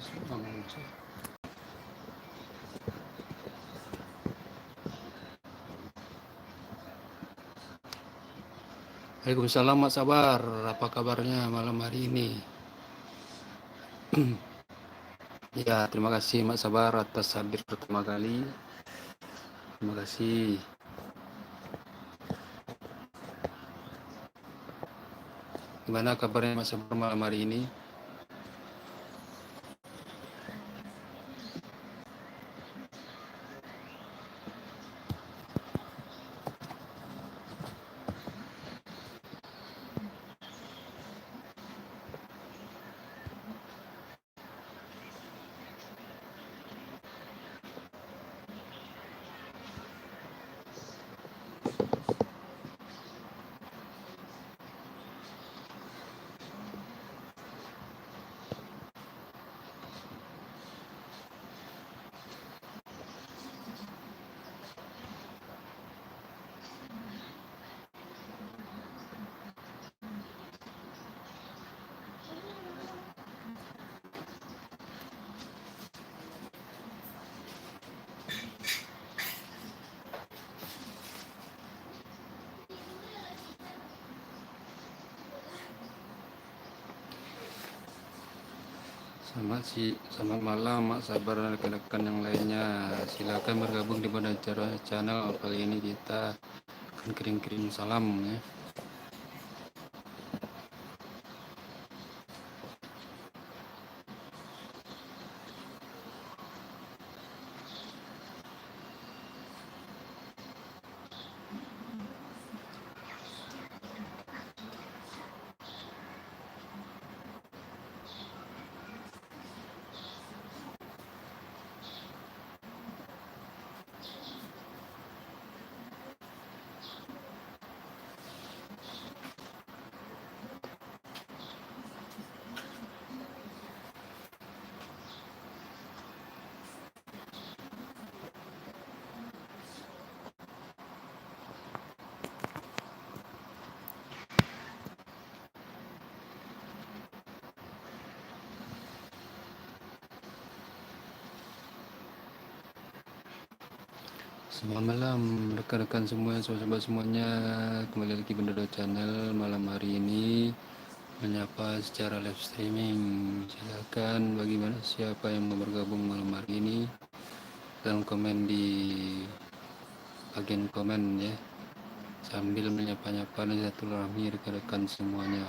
Waalaikumsalam Mak Sabar, apa kabarnya malam hari ini? Ya, terima kasih Mak Sabar atas hadir pertama kali. Terima kasih. Gimana kabarnya Mak Sabar malam hari ini? Selamat malam Mak Sabar dan rekan-rekan yang lainnya. Silakan bergabung di Bandar Channel. Kali ini kita akan kirim-kirim salam ya. Selamat malam rekan-rekan semua, sahabat-sahabat semuanya. Kembali lagi Bandar Channel malam hari ini menyapa secara live streaming. Silakan bagaimana siapa yang mau bergabung malam hari ini dalam komen di bagian komen ya, sambil menyapa-nyapa dan silaturahmi rekan-rekan semuanya.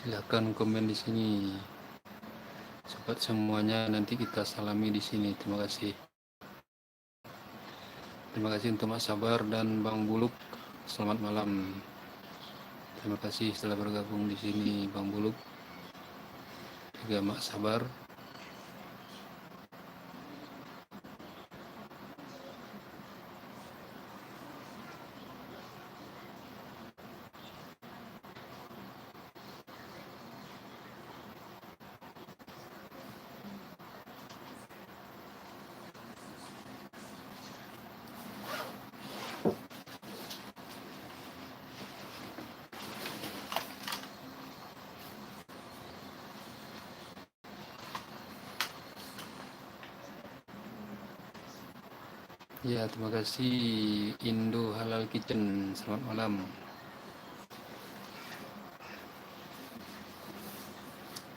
Silakan komen di sini. Sobat semuanya, nanti kita salami di sini. Terima kasih. Terima kasih untuk Mas Sabar dan Bang Buluk. Selamat malam. Terima kasih setelah bergabung di sini Bang Buluk, juga Mak Sabar. Ya, terima kasih Indo Halal Kitchen. Selamat malam.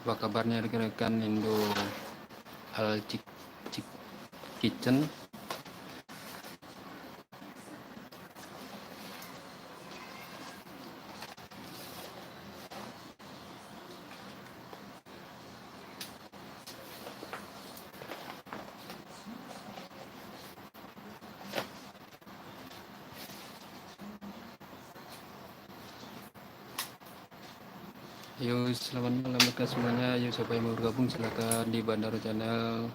Apa kabarnya rekan-rekan Indo Halal Kitchen? Yuk, selamat malam rekan semuanya. Yuk, siapa yang mau bergabung silakan di Bandar Channel.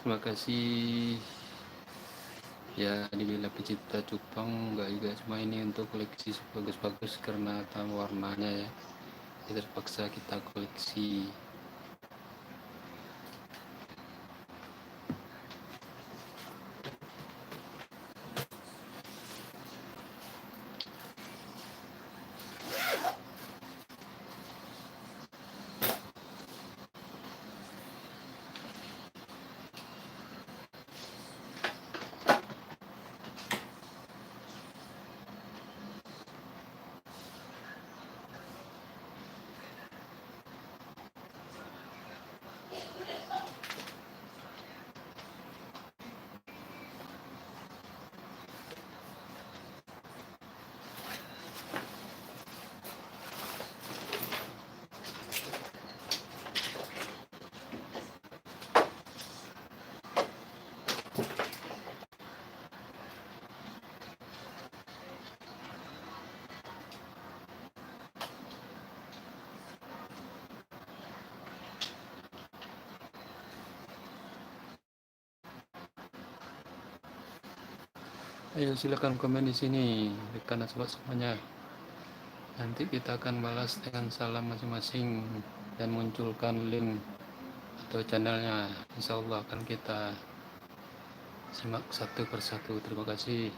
Terima kasih. Ya, dibilang pecinta cupang enggak juga, cuma ini untuk koleksi bagus-bagus karena tahu warnanya ya. Jadi terpaksa kita koleksi. Ayo silakan komen di sini rekan sobat semuanya. Nanti kita akan balas dengan salam masing-masing dan munculkan link atau channelnya. Insya Allah akan kita simak satu persatu. Terima kasih.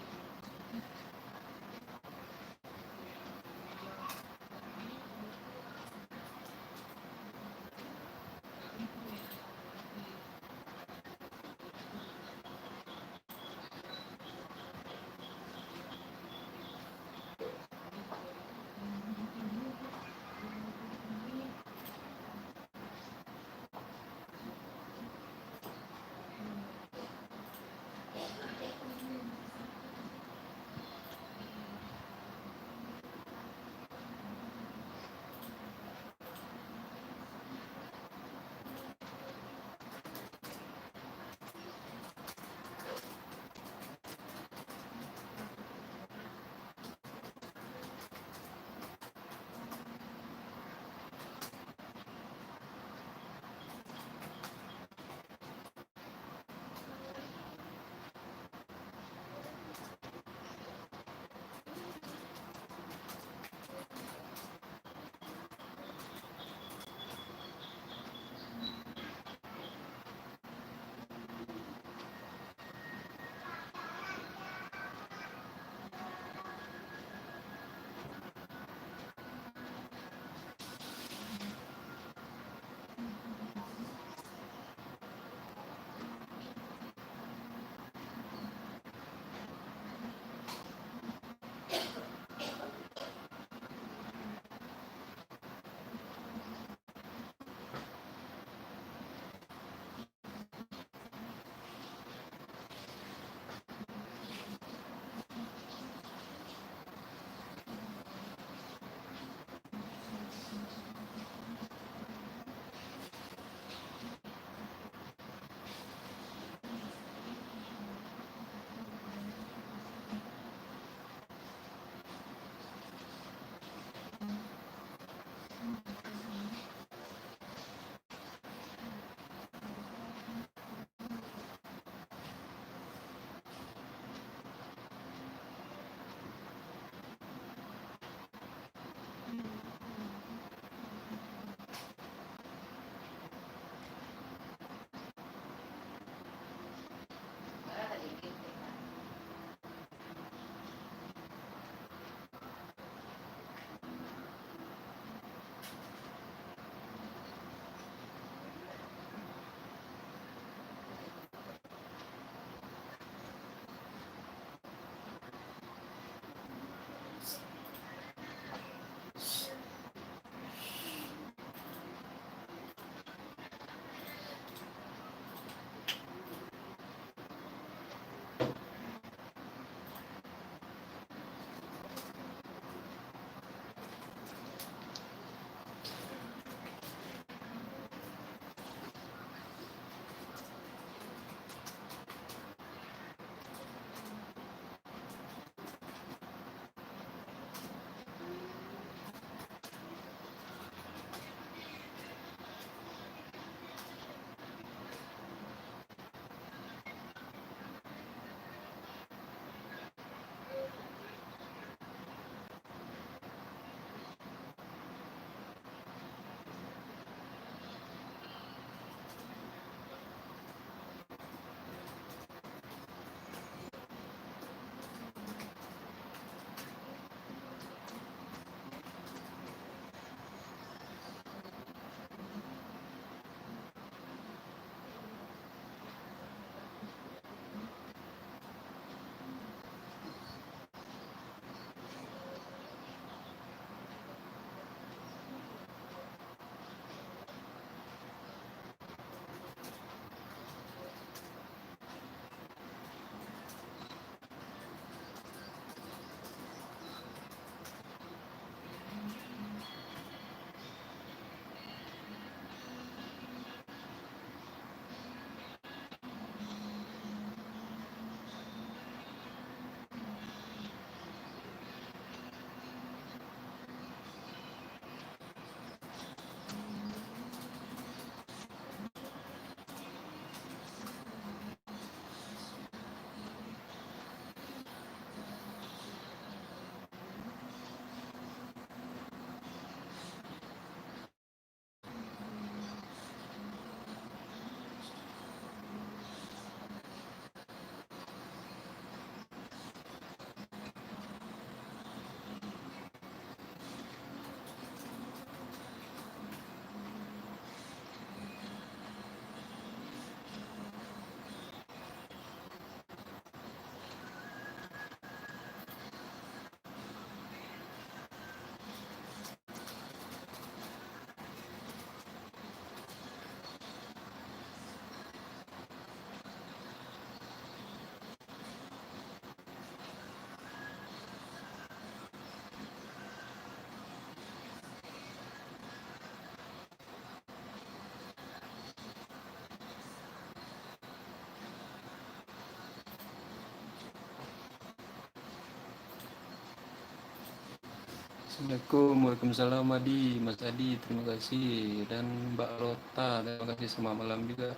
Assalamualaikum, Waalaikumsalam Adi, Mas Adi, terima kasih. Dan Mbak Rota, terima kasih, selamat malam juga.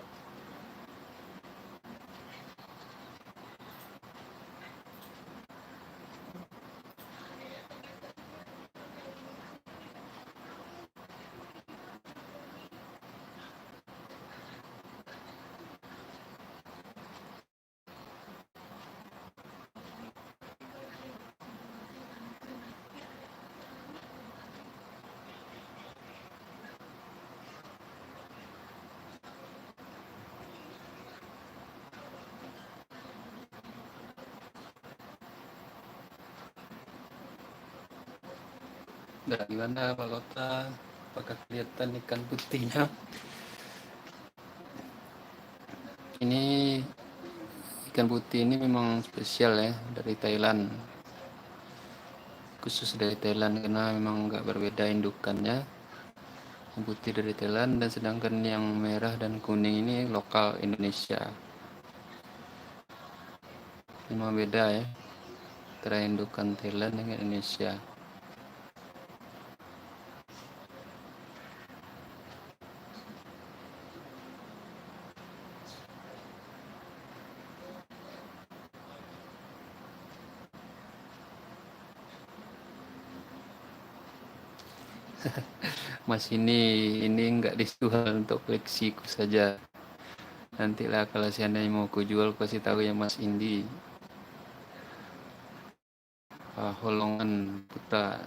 Nah, gimana Mbak Rota? Apakah kelihatan ikan putihnya? Ini ikan putih ini memang spesial ya, dari Thailand. Khusus dari Thailand karena memang nggak berbeda indukannya. Yang putih dari Thailand, dan sedangkan yang merah dan kuning ini lokal Indonesia. Memang beda ya, antara indukan Thailand dengan Indonesia. Mas ini nggak dijual untuk koleksiku saja. Nantilah kalau seandainya mau kujual, kasih tahu ya Mas Indi. Holongan Putra.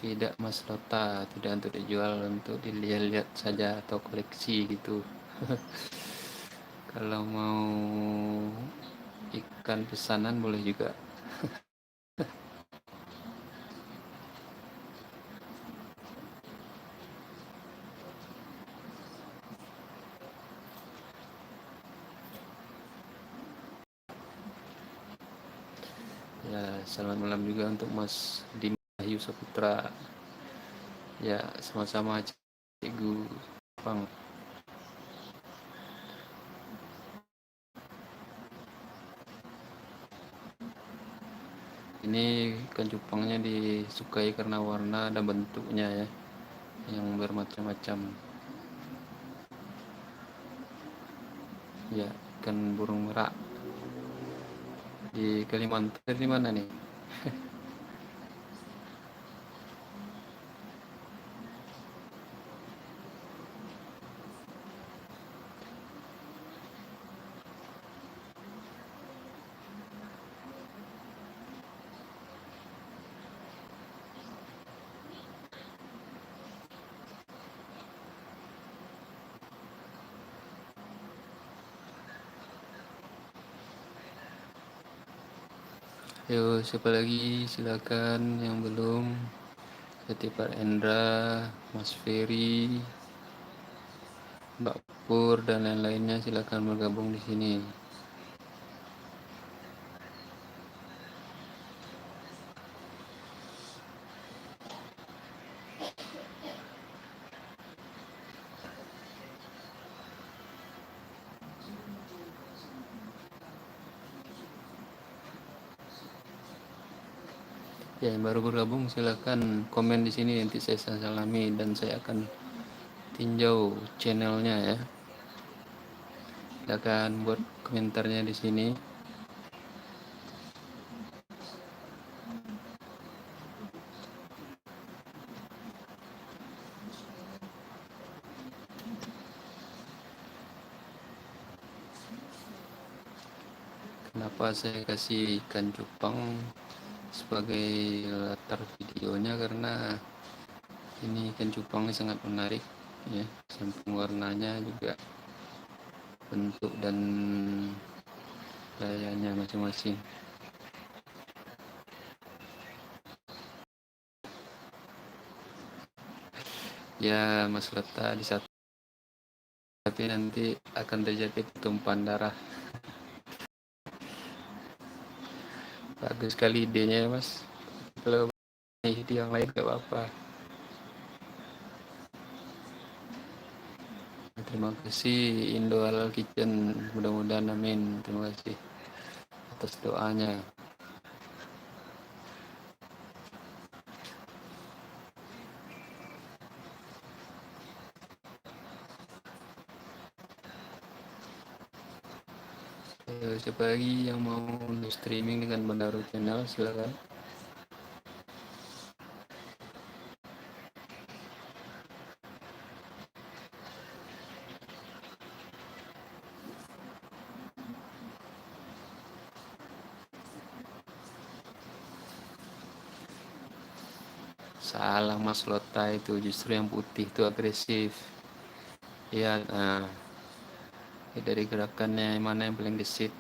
Tidak Mas Rota, tidak untuk dijual, untuk dilihat-lihat saja atau koleksi gitu. Kalau mau ikan pesanan boleh juga. Ya, selamat malam juga untuk Mas Dimayu Saputra. Ya, sama-sama Cikgu Bang. Ini ikan cupangnya disukai karena warna dan bentuknya ya, yang bermacam-macam. Ya, ikan burung merak di Kalimantan di mana nih? Ayo, siapa lagi? Silakan yang belum. Seperti Pak Endra, Mas Ferry, Mbak Pur, dan lain-lainnya silakan bergabung di sini. Ya, yang baru bergabung silakan komen di sini, nanti saya salami dan saya akan tinjau channelnya ya. Silakan buat komentarnya di sini. Kenapa saya kasih ikan cupang sebagai latar videonya, karena ini ikan cupangnya sangat menarik ya, samping warnanya juga bentuk dan gayanya masing-masing. Ya Mas Lota di satu, tapi nanti akan terjadi pertumpahan darah. Bagus sekali idenya ya Mas. Kalau ide yang lain gak apa-apa. Terima kasih Indo Halal Kitchen, mudah-mudahan amin. Terima kasih atas doanya. Siapa lagi yang mau streaming dengan Bandaro Channel, silakan. Salah Mas Lota, itu justru yang putih itu agresif. Ya, nah, dari gerakannya mana yang paling gesit.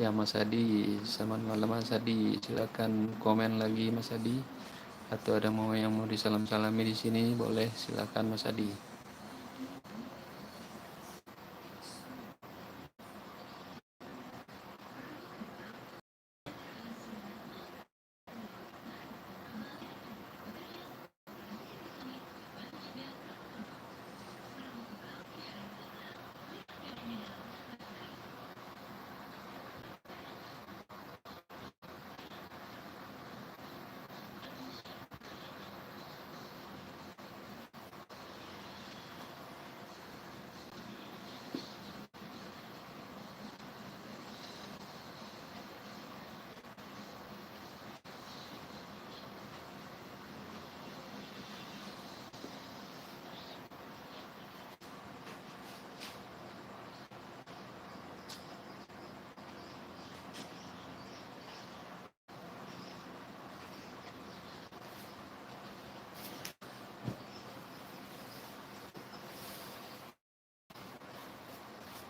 Ya Mas Adi, selamat malam Mas Adi. Silakan komen lagi Mas Adi. Atau ada yang mau disalam-salami di sini, boleh silakan Mas Adi.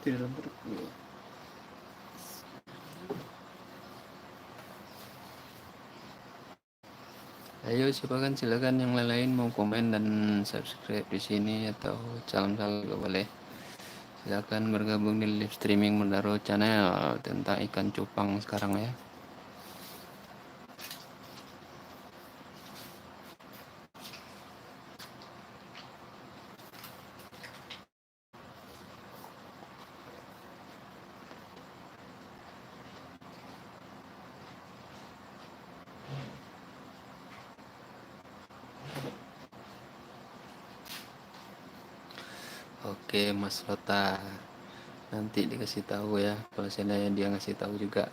Di dalam perut. Ayo silakan yang lain mau komen dan subscribe di sini atau salam-salam juga boleh. Silakan bergabung di live streaming Bandaro Channel tentang ikan cupang sekarang ya. Oke Mas Lota, nanti dikasih tahu ya kalau seandainya dia ngasih tahu juga.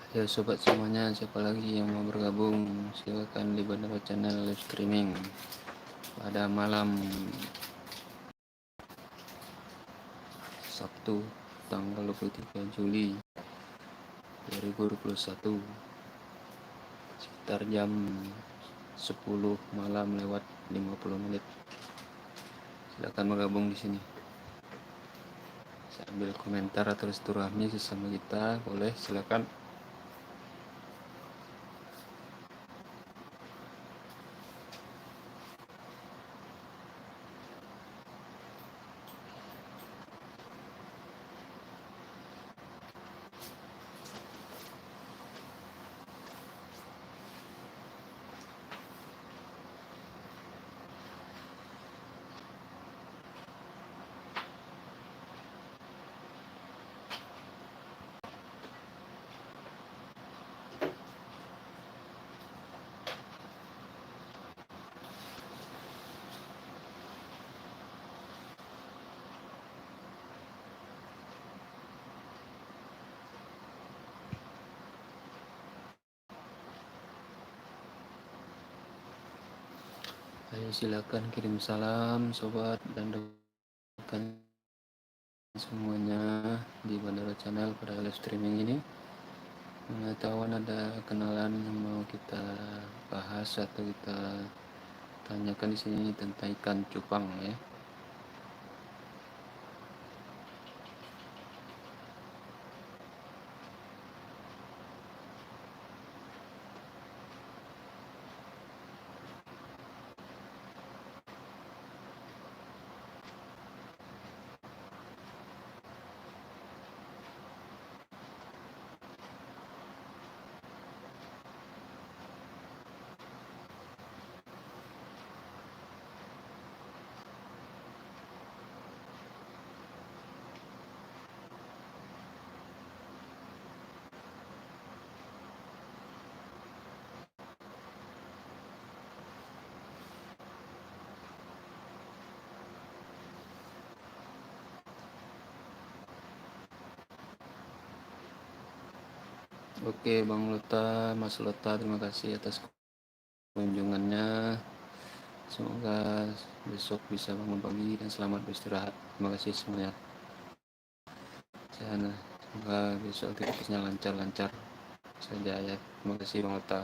Ya sobat semuanya, siapa lagi yang mau bergabung, silakan di Bandaro Channel live streaming pada malam Sabtu tanggal 23 Juli 2021 sekitar jam 10 malam lewat 50 menit. Silakan bergabung di sini. Sambil komentar atau silaturahmi sesama kita, boleh silakan. Ayo silakan kirim salam sobat dan rekan semuanya di Bandara Channel pada live streaming ini. Pengetahuan ada kenalan yang mau kita bahas atau kita tanyakan di sini tentang ikan cupang ya. Oke Bang Lota, Mas Lota, terima kasih atas kunjungannya. Semoga besok bisa bangun pagi dan selamat beristirahat. Terima kasih semuanya. Semoga besok aktivitasnya lancar-lancar saja ya. Terima kasih Bang Lota.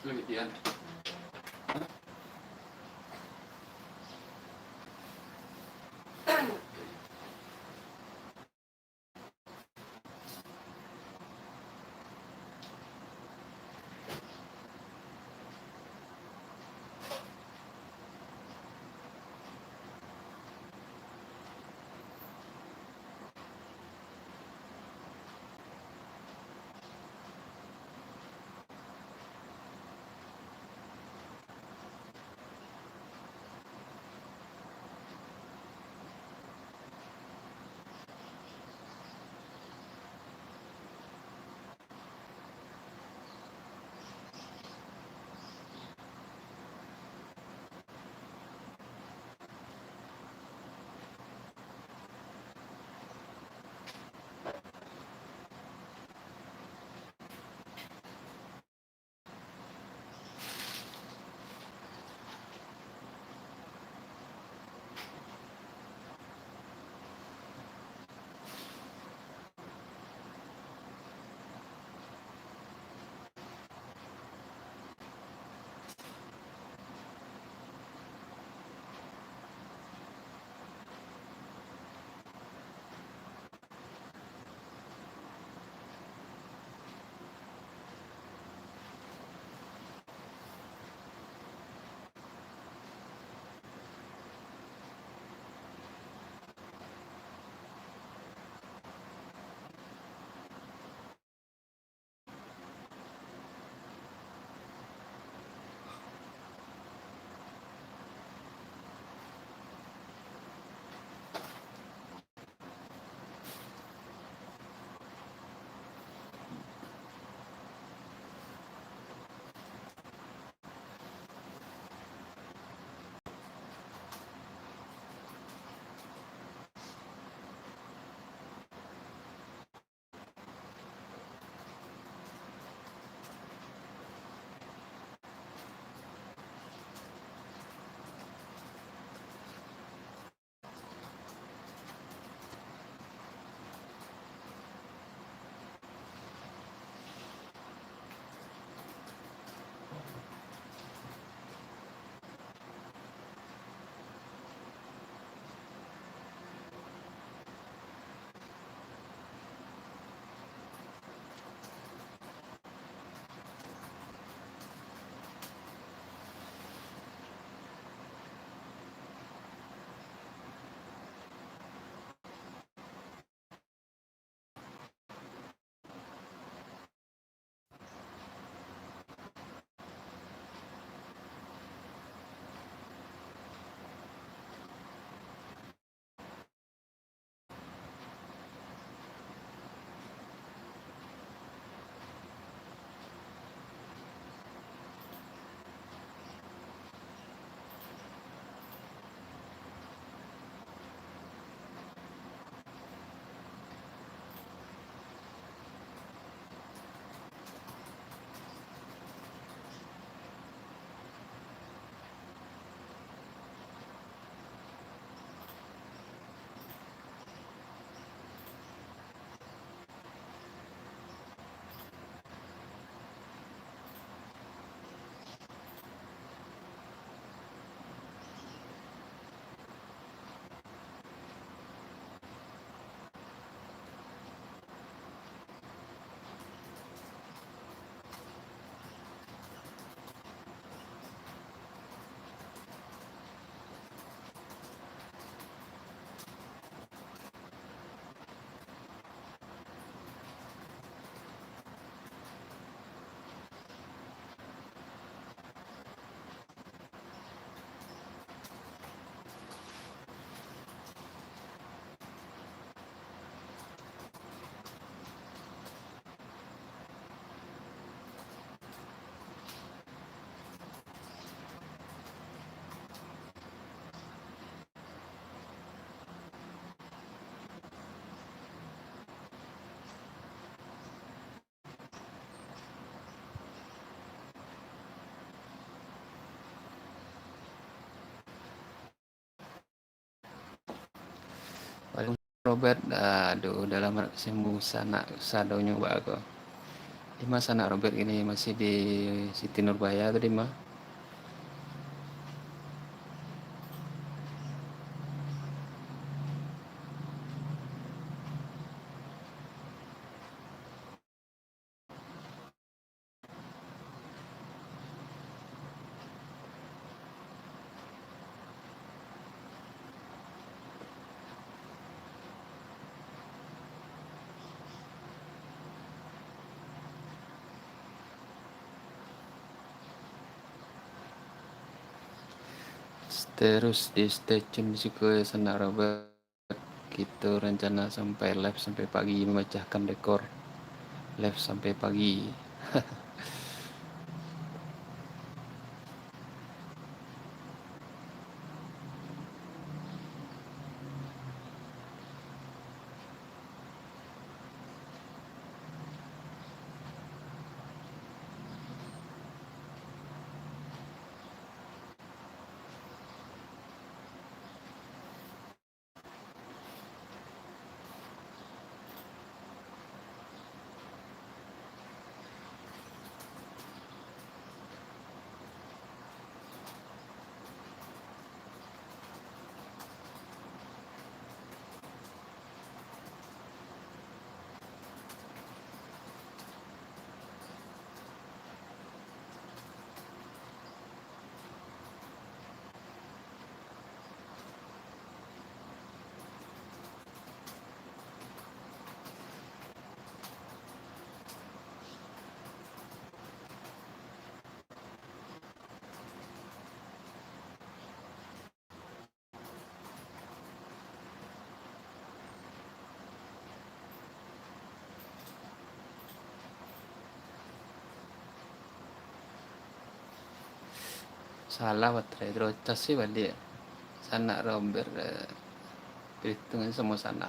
Lebih Paling Robert, aduh udah lama kesini sana, sado nyoba aku. Di mana anak Robert ini masih di Siti Nurbaya atau di mana? Terus di stay tune juga Sanak Robert. Kita rencana sampai live sampai pagi, memecahkan rekor live sampai pagi. Salah baterai terus cas sih balik. Sanak Robert perhitungan semua sanak.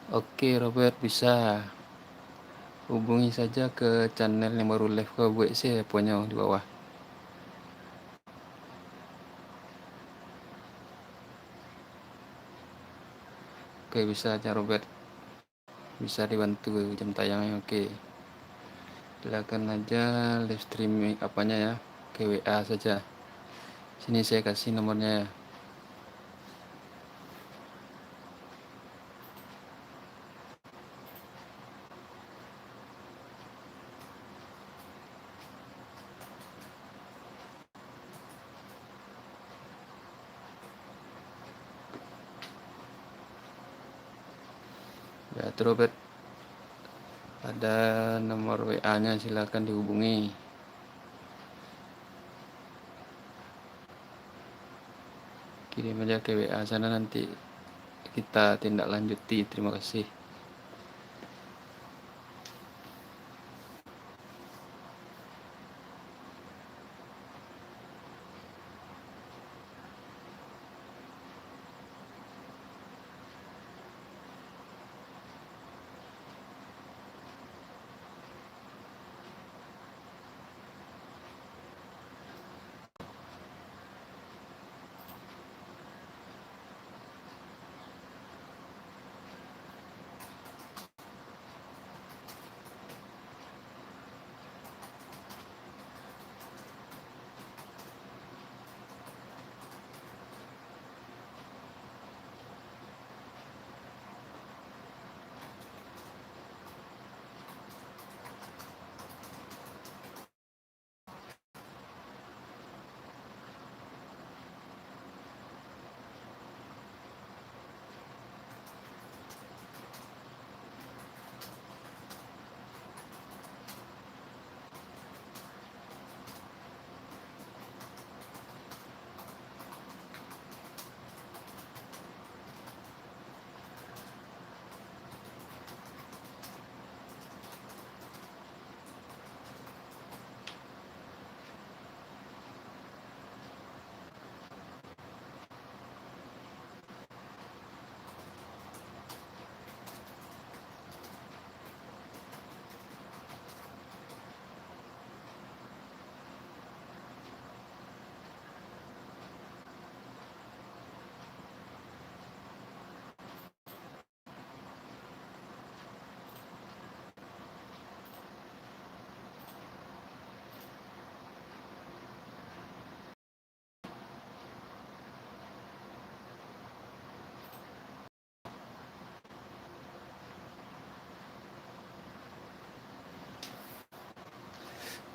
Oke Robert, bisa hubungi saja ke channel yang baru live ke WC punya di bawah. Oke, bisa aja Robert, bisa dibantu jam tayangnya. Oke, silakan aja live streaming apanya ya, ke WA saja. Sini saya kasih nomornya ya. Ya, tuh Robert, ada nomor WA-nya, silakan dihubungi. Kirim aja ke WA sana, nanti kita tindak lanjuti. Terima kasih.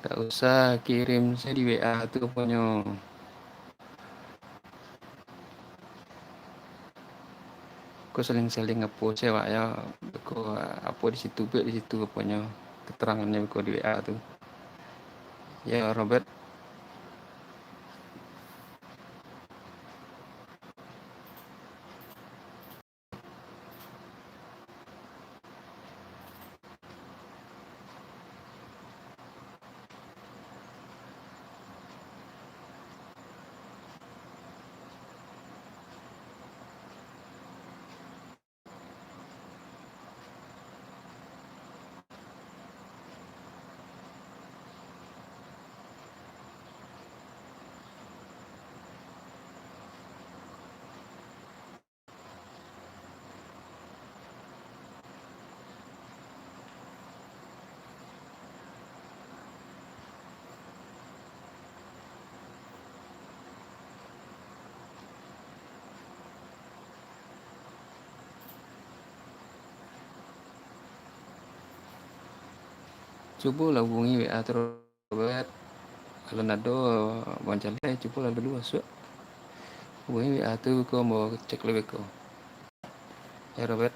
Gak usah kirim, saya di WA tuh punya. Aku seling-seling ngepost ya Pak ya. Aku apa di situ punya keterangannya aku di WA tuh. Ya Robert, coba lah hubungi WA terus Robert. Kalau nado wawancara coba lah dulu masuk. Hubungi WA tuh kau mau cek lebih kau. Ya Robert.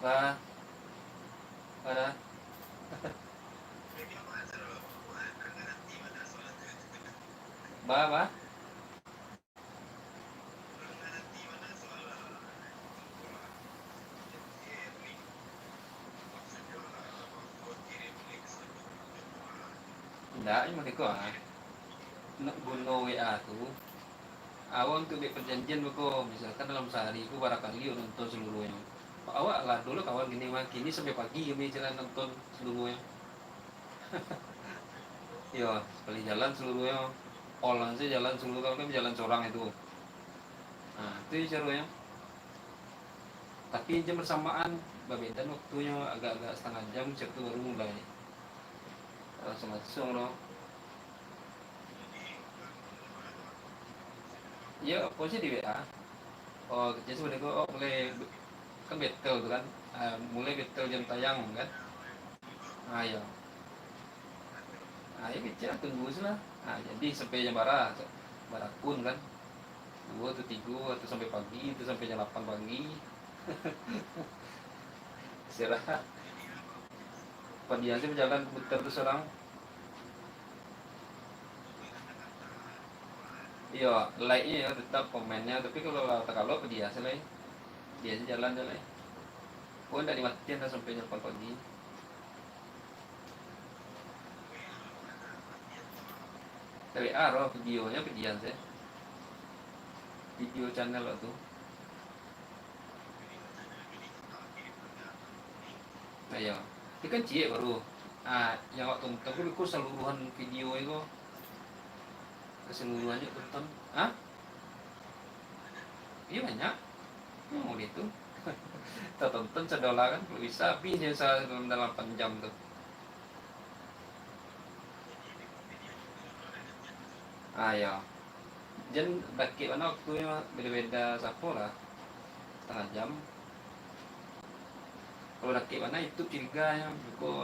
Ba, pada, ba. Enggak, cuma deko nak guna WA tuh. Awang tuh perjanjian beko, misalkan dalam sehari itu barangkali nonton seluruhnya. Awak lah dulu kawan gini mah kini sampai pagi kami jalan nonton seluruhnya. Iya, sekali jalan seluruhnya. All sih jalan seluruh kalau kami jalan seorang itu. Nah, itu serunya. Tapi jam bersamaan, berbeda waktunya agak-agak setengah jam, siap baru mulai. Langsung loh. Iya, posisi di WA. Oh, jadi sebenarnya kok mulai kan betul tuh kan. Mulai betul jam tayang kan. Ah ya. Nah, ya kecil tunggu sih lah. Nah, jadi sampai jam barakun kan. Dua atau tiga atau sampai pagi itu sampai jam 8 pagi. Istirahat. Dia sih berjalan putar terus orang. Iya, like-nya ya tetap komennya, tapi kalau dia sih like. Dia sih jalan jalan. Oh, enggak dimatiin lah sampai jam 4 pagi. Tapi roh videonya videoan sih. Video channel lo tuh. Nah, ya. Ini kan cie baru. Yang waktu tonton aku seluruhan video itu keseluruhannya tonton. Iya banyak. Mau gitu. Kita tonton sedola kan kalau bisa habis ya dalam 8 jam tuh. Ya. Jen bagi mana waktunya beda-beda sapo lah. Setengah jam. Kalau laki mana itu tiga yang aku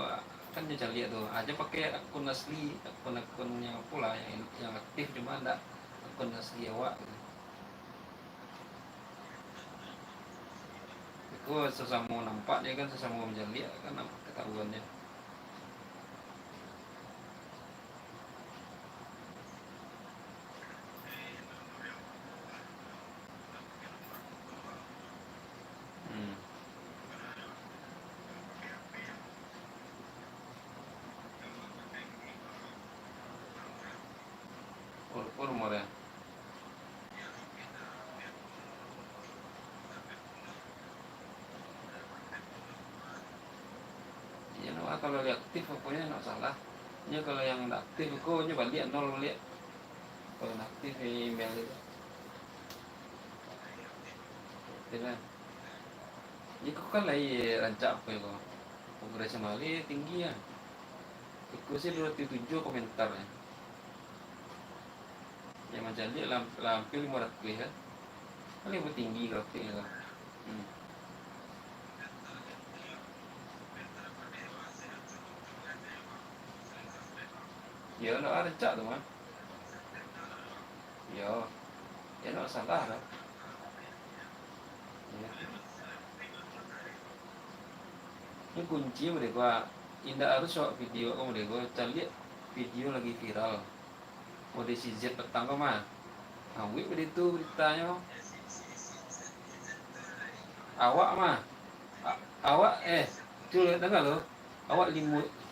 kan dia lihat tuh aja pakai akun asli akun yang pula yang aktif cuma ada akun asli awak gitu. Aku sesama nampak dia kan sesama menjadi kan ketahuannya. hmm. Umur ya. Ya no, kalau lihat aktif pokoknya nggak salah. Ya kalau yang nggak aktif aku nyoba lihat nol lihat. Kalau nggak aktif email itu. Tidak. Ya kok kan lagi rancak apa ya kok. Progresnya malah tinggi ya. Aku sih 27 komentar ya. Yang macam dia lampil 500 ya. Kan lebih tinggi grafiknya kan. Hmm. Ya no ada cak tuh mah. Ya no salah lah. Ya. Ini kunci mereka indah harus soal video mereka cari video lagi viral. Mau di CZ petang kok mah. Awik begitu beritanya. Awak mah. Awak tuh lihat enggak lo? Awak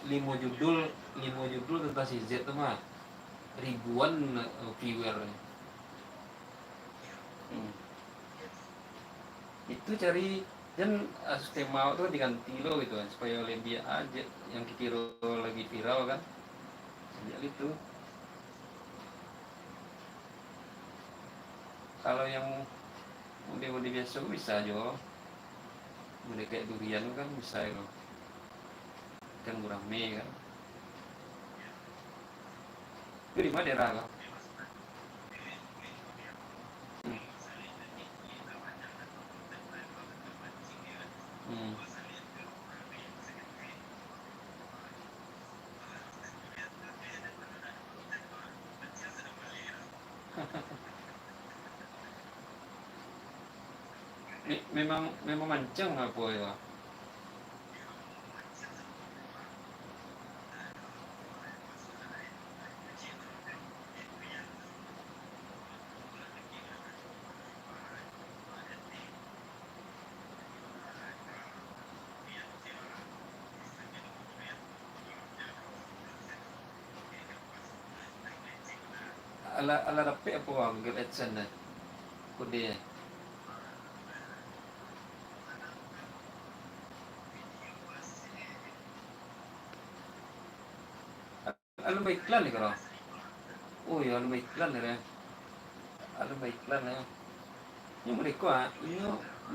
limo judul tentang CZ tuh mah ribuan viewer. Hmm. Itu cari dan tema itu diganti lo gitu kan supaya lebih aja yang kira lagi viral kan sejak itu. Kalau yang mode-mode biasa bisa aja mode kayak durian kan bisa ya kan gurame kan itu di mana daerah lo. hmm. Hmm. Memang mancang apa ya ala dapat apa Google AdSense na kode alam ba iklan ni karo oh ya alam ba iklan ni alam ba iklan na yung mereka ini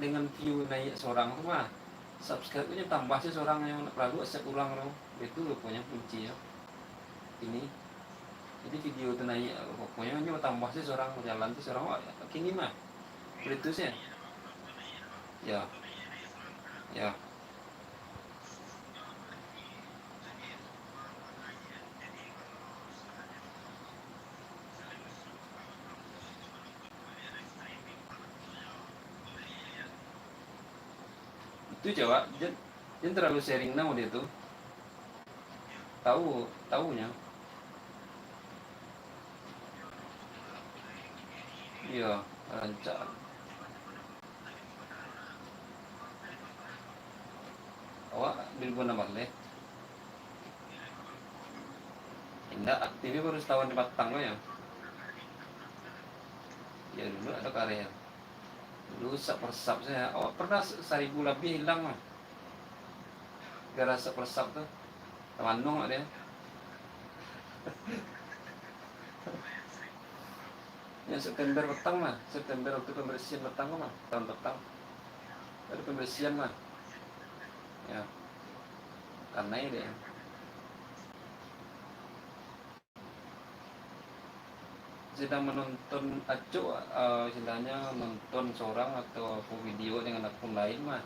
dengan view naik seorang tu mah subscribe-nya tambah sih seorang yang lalu accept ulang loh itu pokoknya kuncinya ini jadi video itu naik pokoknya cuma tambah sih seorang jalan tuh seorang wah kini mah itu sih ya ya itu coba jangan terlalu sharing nama dia tuh tahunya iya lancar awak bilbon nama le indah aktifnya baru setahun di Batang ya ya dulu ada karya dulu persap saya awak pernah 1.000 lebih hilang mah gara persap tuh temanung dia ya September petang mah September waktu pembersihan petang mah tahun petang ada pembersihan mah ya karena ini deh sedang menonton acu istilahnya nonton seorang atau aku video dengan akun lain mah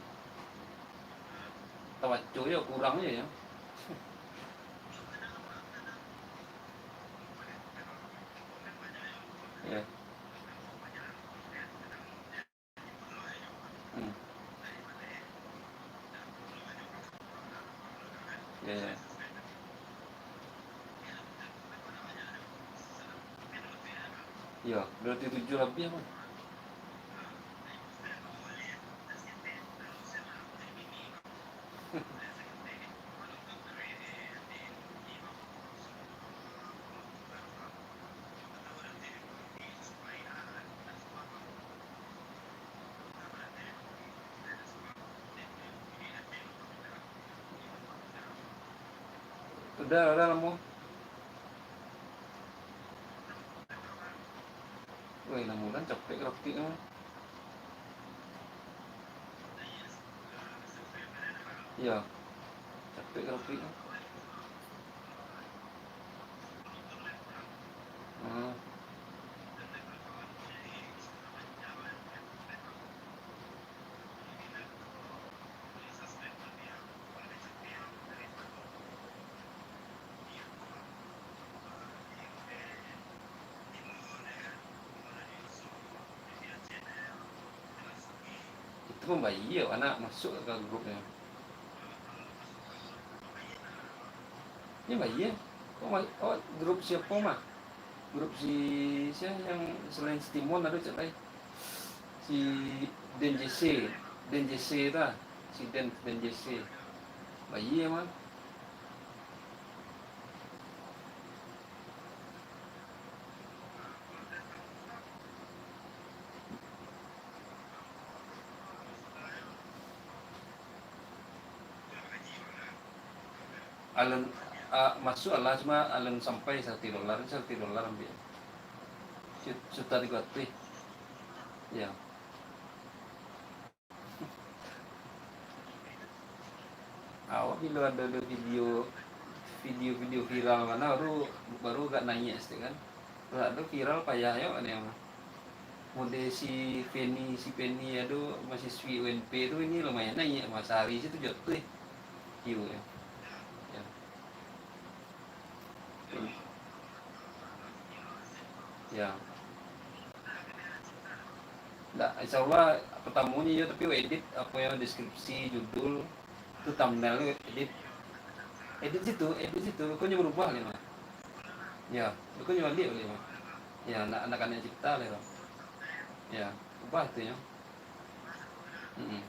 atau acu ya kurangnya ya ya hmm. Ya ya berarti 7 lebih mah udah lama wih 6 bulan capek grafiknya mah iya capek grafiknya hmm. Itu pun bayi ya anak masuk ke grupnya ini bayi ya oh, grup siapa mah grup si siapa yang selain Timon ada cek lain si Den JC ta si Den JC bayi ya mah Alan masuk alas mah Alan sampai $1 ambil juta 300 ya awak bila ada video viral mana baru gak nanya sih kan kalau ada viral payah ya kan yang model si Penny aduh mahasiswi UNP itu ini lumayan nanya Mas Hari itu jatuh view ya ya ya Nah, insya Allah pertemuannya ya tapi edit apa yang deskripsi judul itu thumbnail edit situ kok berubah nih mah ya kok nyuali nih mah ya anak-anak cipta lah ya ubah tuh ya mm-hmm.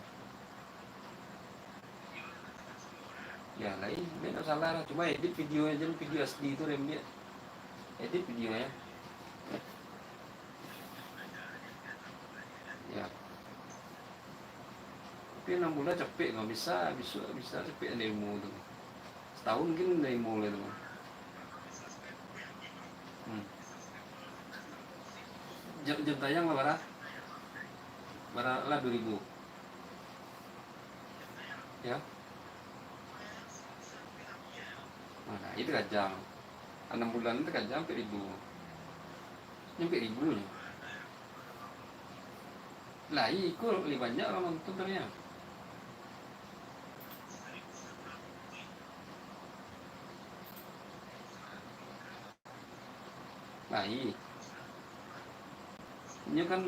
Ya lain dia salah cuma edit video aja video asli itu dia edit videonya Tapi 6 bulan capek nggak bisa capek demo tuh. Setahun mungkin demo gitu. Jam tayang lah lah 2000 ya. Nah itu kajang 6 bulan itu kajang sampai 1000 nyampe 1000 nya lah, ikut lebih banyak orang nonton ternyata. Nah ini kan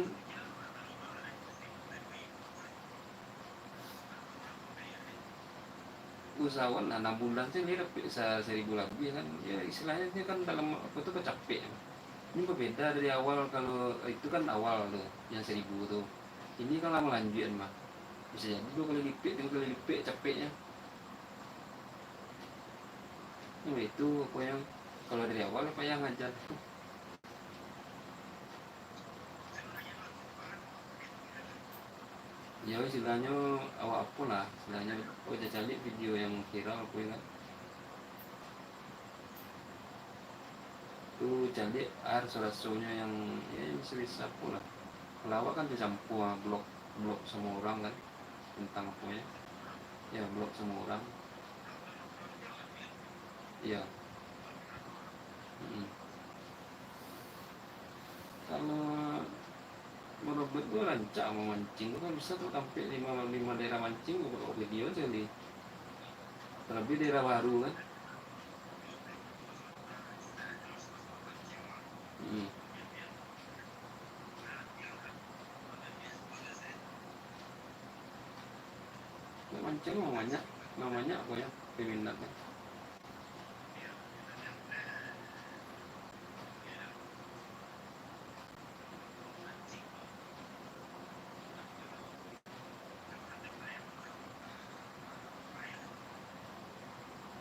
usahawan 6 bulan sih dia dapat 1000 lebih kan ya, istilahnya ini kan dalam apa tuh kecapek. Ini berbeda dari awal, kalau itu kan awal tuh yang 1000 tuh, ini kan lama lanjutan mah bisa jadi 2 kali lipat capeknya. Nah, itu apa yang kalau dari awal apa yang ngajar ya istilahnya awak apa lah istilahnya. Oh cari video yang viral apa ya kan tuh, cari rasonya yang ya yang sebisa apa lah. Kalau awak kan dicampur blog blog sama orang kan tentang apa ya blog sama orang ya. Kalau menurut gue rancak mau mancing kan bisa tuh sampai 5 daerah mancing buat video jadi terlebih daerah baru kan. hmm. Mancing namanya apa ya peminatnya.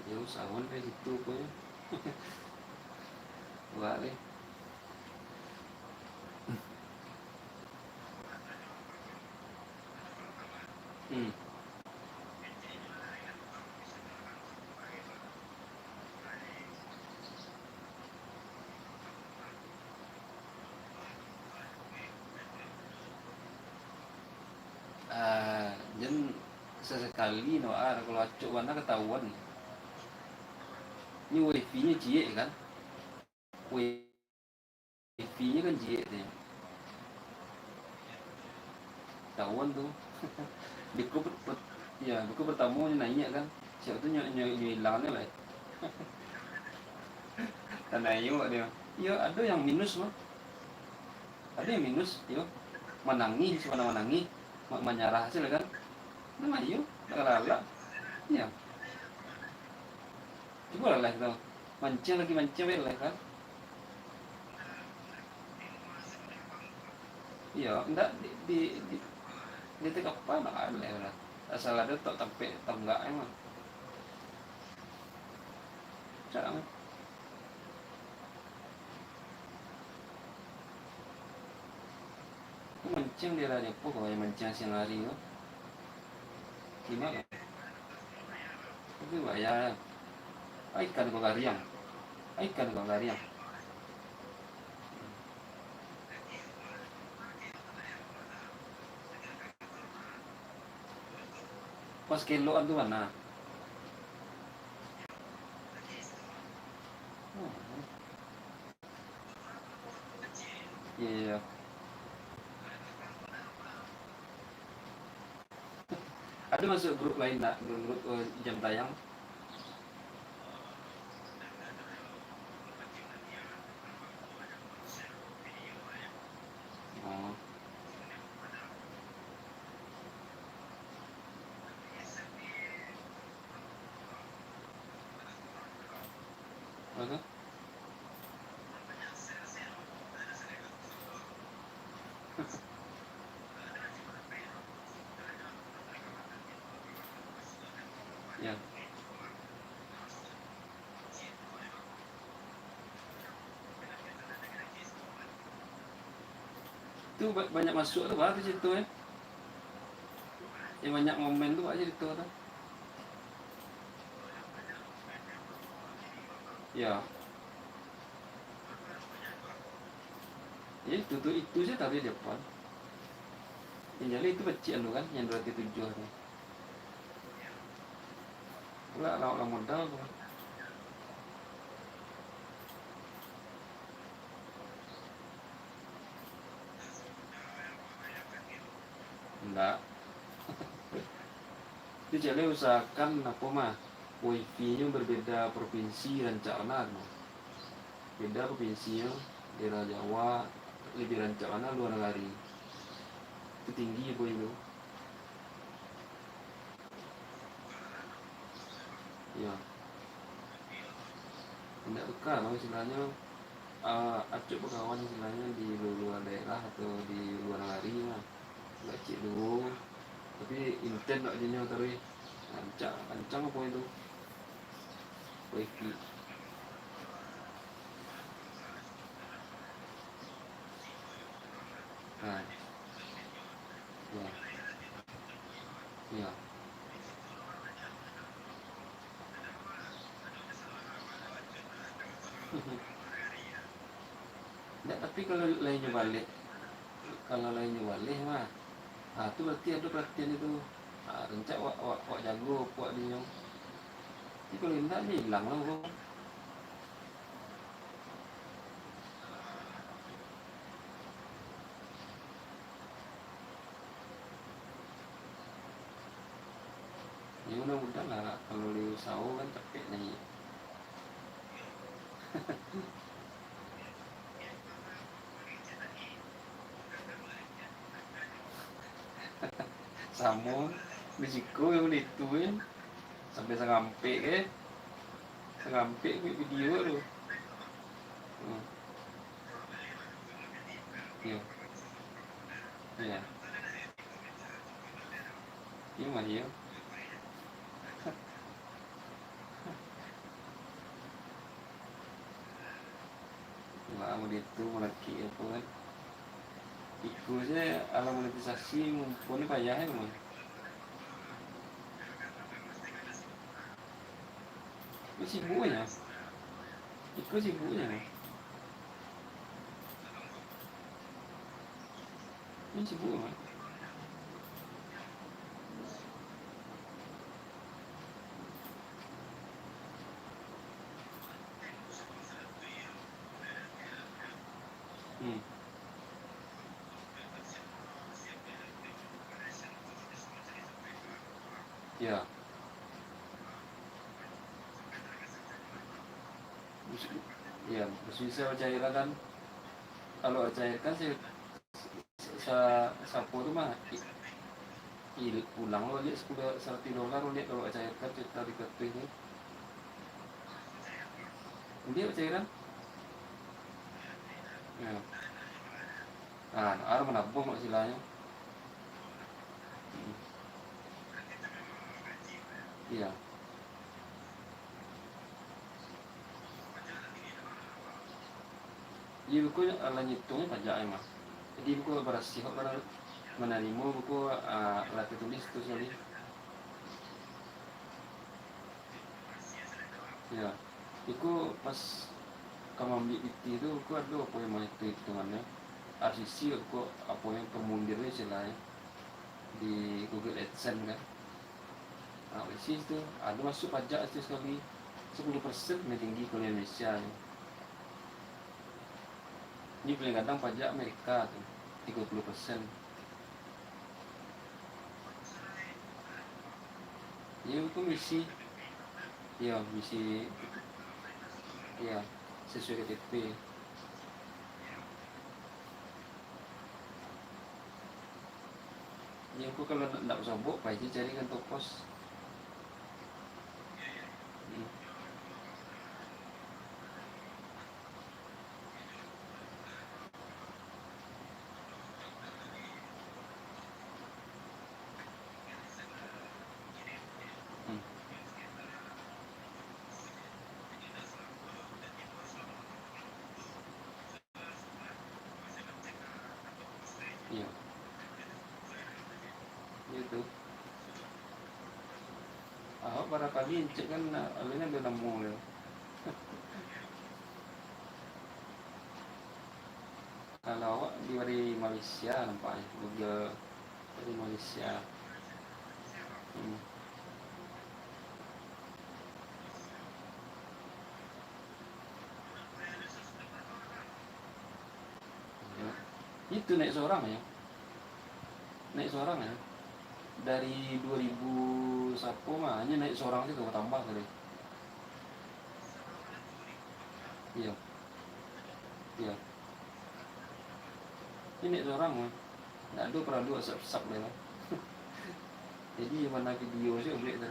Ya usahawan kayak gitu pokoknya. Boleh. hmm. Dan sesekali no kalau acuk warna ketahuan ini wifi nya cie kan, wifi nya kan cie deh ketahuan tuh. Biku ya biku pertama nanya kan siapa tuh hilangnya lah. Tanda ayo dia iya ada yang minus mah, ada yang minus yo menangi mana menangi menyerah hasil kan. Nah ayo lala ya coba lah tuh mancing lagi mancing lah kan. Iya enggak di titik apa enggak ada lah asal ada tak sampai tak enggak emang jangan mancing dia lah apa kalau mancing siang hari itu gimana itu bahaya ikan kok gariang ikan kok gariang pas kiloan tuh mana. Iya iya ada masuk grup lain nak grup jam tayang. Oh mana ya itu banyak masuk tuh baru situ ya. Yang banyak ngomen tuh aja itu tuh. Ya, ya itu sih tadi depan. Yang jadi itu kecil lu kan, yang 207 tuh. Enggak, lah modal tuh. Enggak. Itu jadi usahakan apa mah wifi-nya berbeda provinsi dan rancana no. Beda provinsinya daerah Jawa lebih rancana luar negeri itu tinggi boy itu ya tidak suka no, istilahnya acuk pegawai istilahnya di luar daerah atau di luar negeri mah nggak cik dulu tapi intent nak jenis terus rancang apa itu wifi nah ya ya. Nggak, tapi kalau lainnya balik mah itu berarti ada perhatian itu rencak wak jago wak dia tapi kalau enggak dia hilang lah kok ya mudah-mudahan lah kalau di usaha kan capek nih Samo risiko yang dituin sampai sengampe sengampe video lo hmm. Iya iya iya mah iya nggak mau itu lagi apa kan iku sih ala monetisasi mumpuni payahnya mah itu sibuknya iku sibuknya ini sibuk mah hmm. Ya ya bisa cairan kan kalau cairkan sih sapu itu mah ulang lo lihat $10 lo lihat kalau cairkan cerita di kartu ini dia cairan ya ada menabung mak istilahnya iya iya buku ala nyitungnya pajak emang jadi buku berasih kok menerima buku latih tulis itu sekali ya itu pas kamu ambil itu aku ada apa yang mau itu hitungannya RCC aku apa yang kemundirnya istilahnya di Google AdSense kan nah isi itu ada masuk pajak itu sekali 10% lebih tinggi kalau Indonesia ini paling kadang pajak Amerika tuh 30%. Ya itu misi ya misi ya sesuai KTP ya aku kalau nggak usah bok pak aja cari kantor pos hmm. Hmm. Iya gitu Awak barangkali cek kan alurnya udah nemu ya. Kalau awak dari Malaysia nampaknya Google dari Malaysia. Hmm. Ya. Itu naik seorang ya, naik seorang ya. Dari 2000 sapo mah hanya naik seorang itu tambah kali. Iya, iya. Ini naik seorang mah. Nggak ada pernah dua sub lah. Jadi mana video sih boleh tu.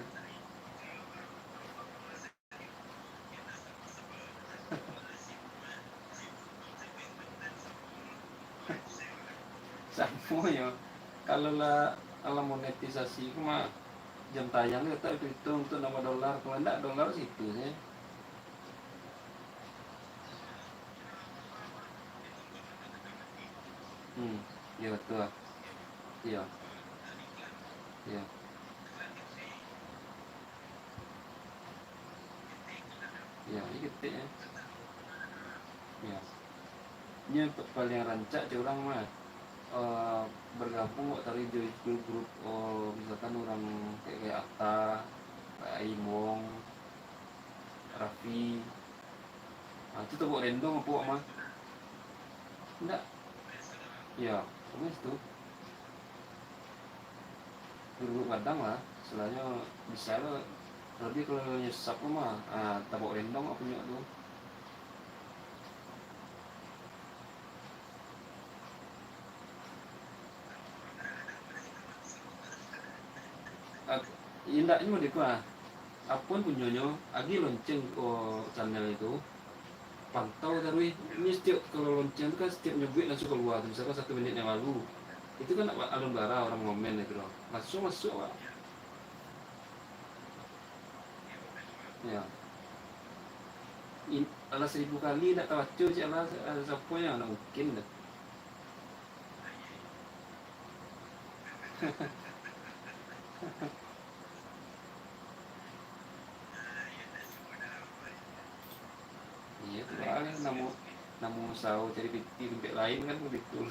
Sama ya. Kalau monetisasi itu mah jam tayang kita hitung untuk nama dolar. Kalau enggak dolar situ sih. Hmm, iya betul. Iya, iya, iya. Ini ketik ya. Iya. Ini paling rancak orang mah eh, bergabung kok tadi di grup misalkan orang kayak Atta, kayak Imong, Raffi, nah, itu tuh random apa mah? Enggak, ya, kamu itu grup kadang lah, selainnya bisa lo, tapi kalau nyesap mah, tabok random apa punya tuh, indah ini mau dikuah, apapun punyanya, agi lonceng channel itu, pantau terus ini setiap kalau lonceng itu kan setiap nyebut langsung keluar, misalkan 1 menit yang lalu, itu kan alun bara orang ngomen itu loh, langsung masuk Pak. Ya, alas 1000 kali nak tahu sih alas siapa yang nak mungkin dah. Iya tu lah namu namu usaha cari tempat lain kan begitu.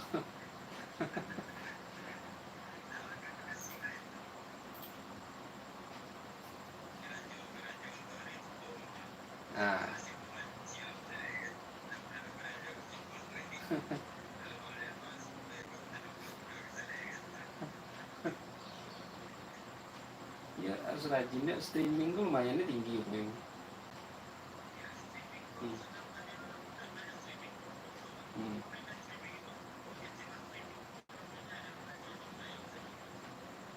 Nah, ya harus rajin deh, streaming tuh lumayan tinggi memang. Hmm. Hmm.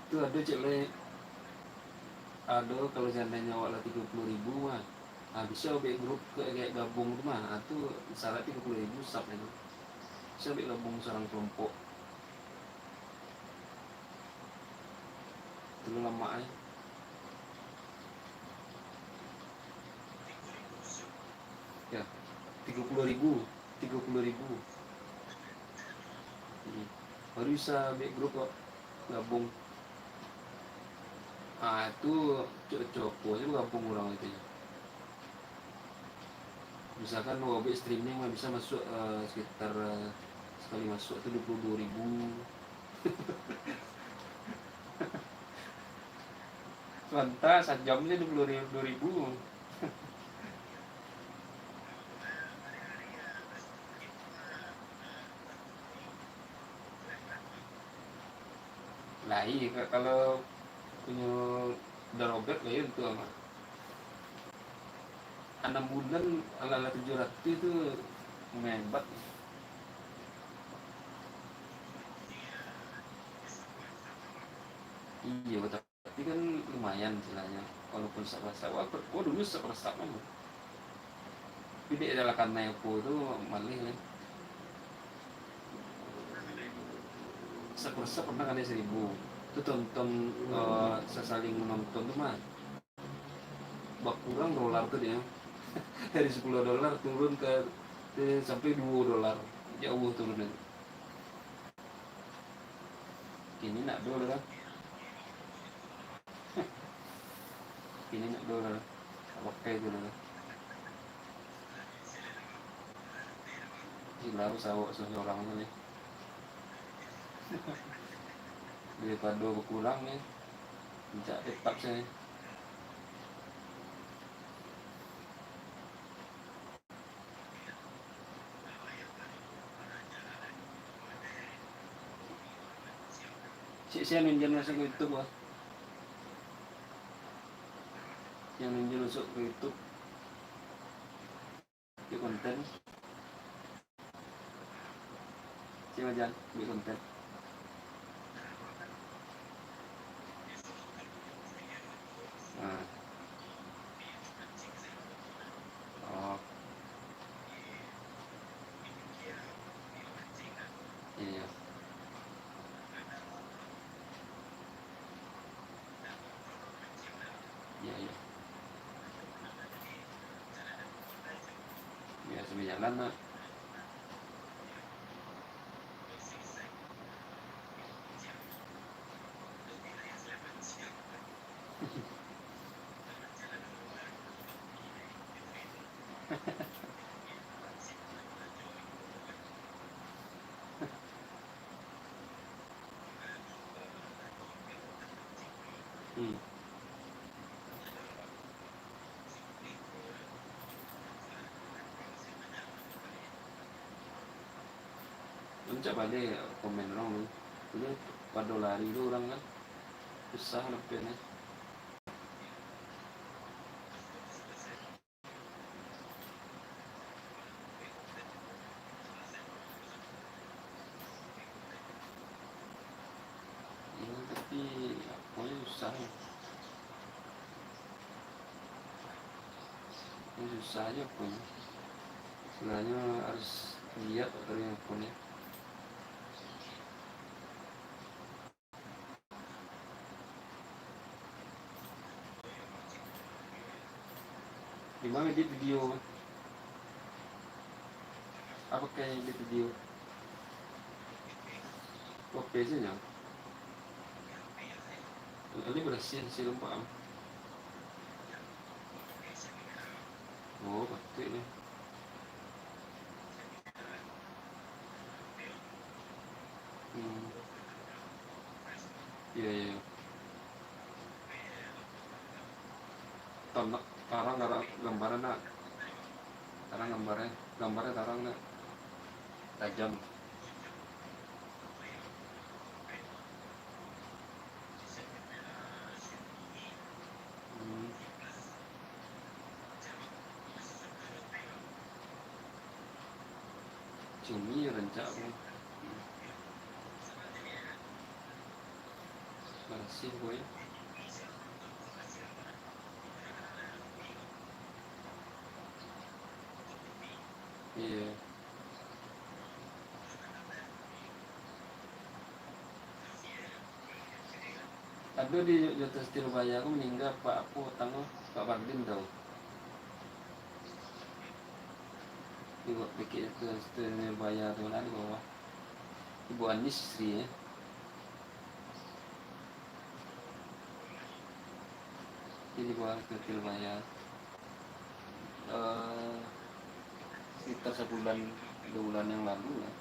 Itu ada cek le, ada kalau seandainya awak 30.000 mah, bisa obek grup kayak gabung tu mah, itu syarat 30.000 sub itu. Bisa obek gabung seorang kelompok, itu lama aja. Ya, 30.000, 30.000. Hmm. Baru bisa obek grup kok gabung. Itu cocok aja gabung orang itu ya. Misalkan mau OB streaming mah bisa masuk sekitar sekali masuk itu 22.000. Sebentar 1 jamnya 22.000. Lah iya kalau punya download lah ya itu mah 6 bulan ala 700 itu hebat. Iya tapi kan lumayan istilahnya walaupun sak dulu sak mah tapi adalah karena aku itu malih kan sak pernah kali 1.000 itu tonton sesaling menonton tuh mah bak kurang dolar tuh dia dari $10 turun ke sampai $2 jauh turunnya ini nak dulu kan ini nak dolar pakai itu lah gila aku sawak seorang tu ni daripada berkurang ni mencak tetap saya saya nunjuk masuk ke YouTube lah yang nunjuk masuk ke YouTube di konten si Majan di konten nah. Oh iya iya iya ya sambil jalan nak Mencak balik komen orang tu dia pada lari tu orang kan susah lepasnya ya, tapi pokoknya susah ini susah aja pokoknya sebenarnya harus lihat dari handphonenya gimana edit video apa kayak edit video oke sih ya ini berhasil sih lupa oh pasti nih iya iya tonton tarang gambarnya nak tarang gambarnya tarang nak tajam cumi rencak aku bersih boy iya ada di Jota Stilbaya aku meninggal Pak aku tanggung Pak Bardin tau ibu pikir ke Stilbaya tuh ada di bawah Ibu Anis istri ya di bawah Stilbaya sekitar sebulan 2 bulan yang lalu ya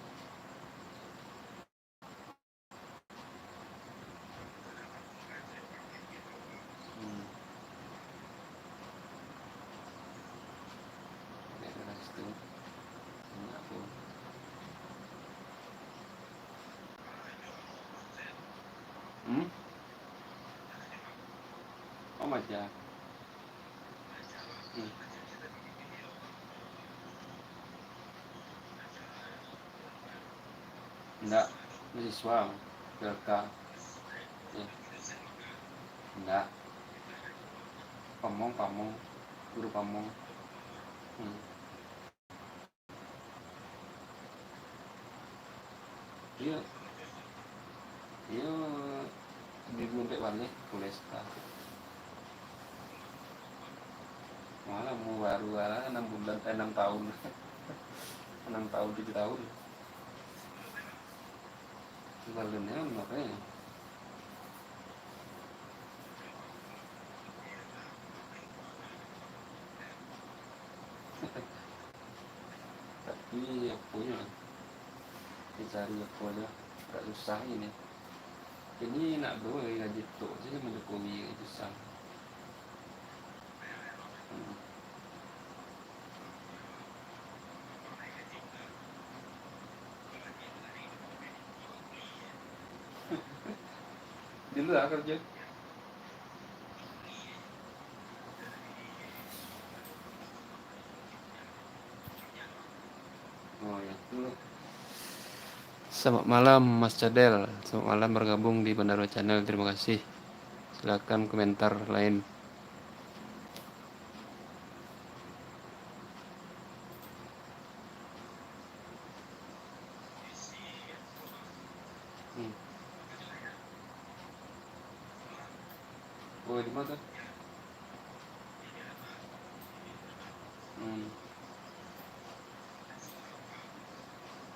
oh aja enggak mahasiswa PLK ya. Enggak pamong guru pamong iya iya belum balik kuliah sekarang malah mau baru 6 bulan 6 tahun 6 tahun 7 tahun balennya makanya tapi punya dicari apa aja gak susah ini nak doa gaji tuh jadi menjokowi susah. Di luar kerja. Oh ya, dulu. Selamat malam Mas Cadel. Selamat malam bergabung di Bandaro Channel. Terima kasih. Silakan komentar lain. Oh, di mana?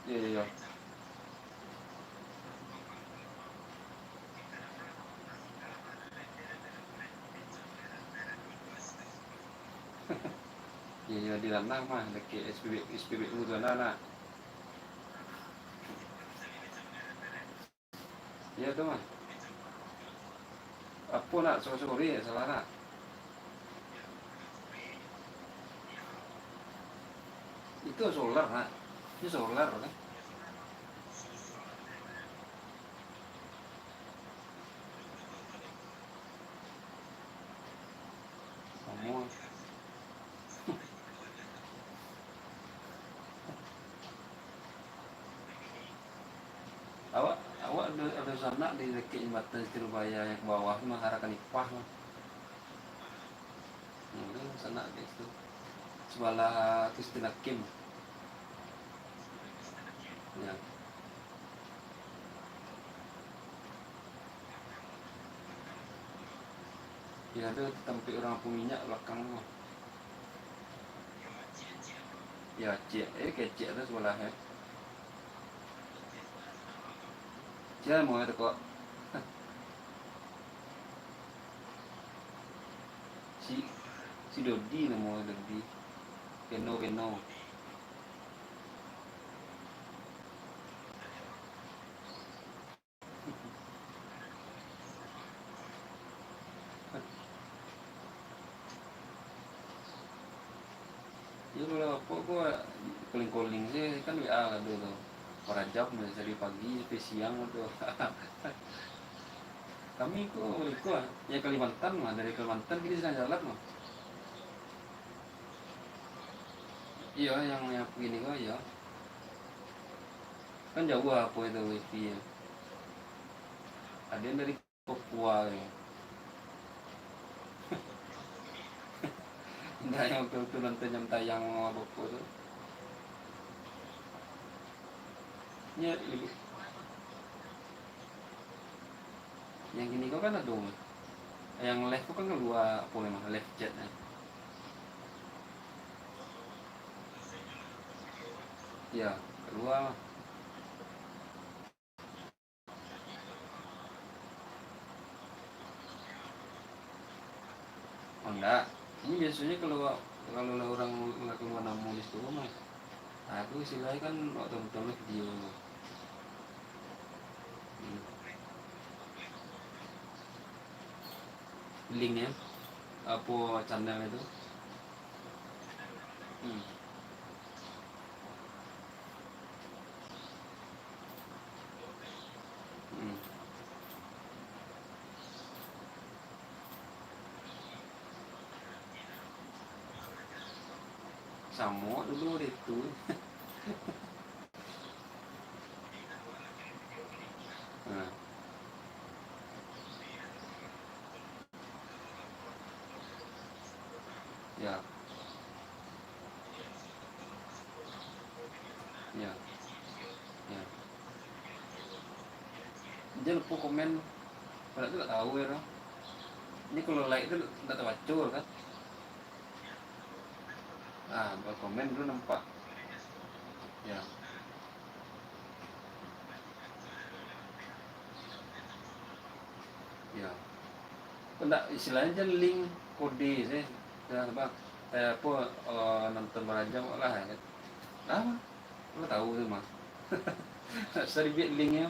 Iya, iya. Iya, di Lanang mah, dekat SPBU itu anak-anak. Iya tuh mah. Apa nak sore-sore ya salah nak? Itu solar nak. Itu solar kan? Kamu awak awak ada sana di dekat jembatan Tirubaya yang ke bawah mah Harakan Ipah mah. Sana di situ. Sebelah Kristina Kim. Ya. Ya ada tempat orang minyak belakang mah. Ya cik, kecik tu sebelah ya. Jangan mau ada kok. Si si Dodi nama Dodi. Beno. Ya kalau apa gua calling sih kan WA kan dulu. Per jam dari pagi sampai siang tuh. Kami ikut ya Kalimantan mah, dari Kalimantan kita sedang jalan mah. Iya yang begini kok ya. Kan jauh apa itu wifi ya. Ada yang dari Papua ya. Nah yang waktu itu nonton jam tayang sama Papua tuh. Ya, yang gini kok kan ada mah. Yang live kok kan keluar apa memang live chat ya. Ya, keluar mah. Oh enggak. Ini biasanya kalau orang nggak keluar nama di situ mah. Aku istilahnya kan waktu nonton video. Linknya apa channel itu. Hmm. Hmm. Sama dulu itu. Nah, ya, ya, ya. Dia lupa komen, padahal itu nggak tahu ya. Bro. Ini kalau like itu nggak terbaca kan? Ah, komen dulu nampak. Ya, ya. Enggak istilahnya aja link kode sih. Ya, apa? Apa nonton berajam lah ya. Apa? Lo tahu tuh mas. Sorry biar linknya.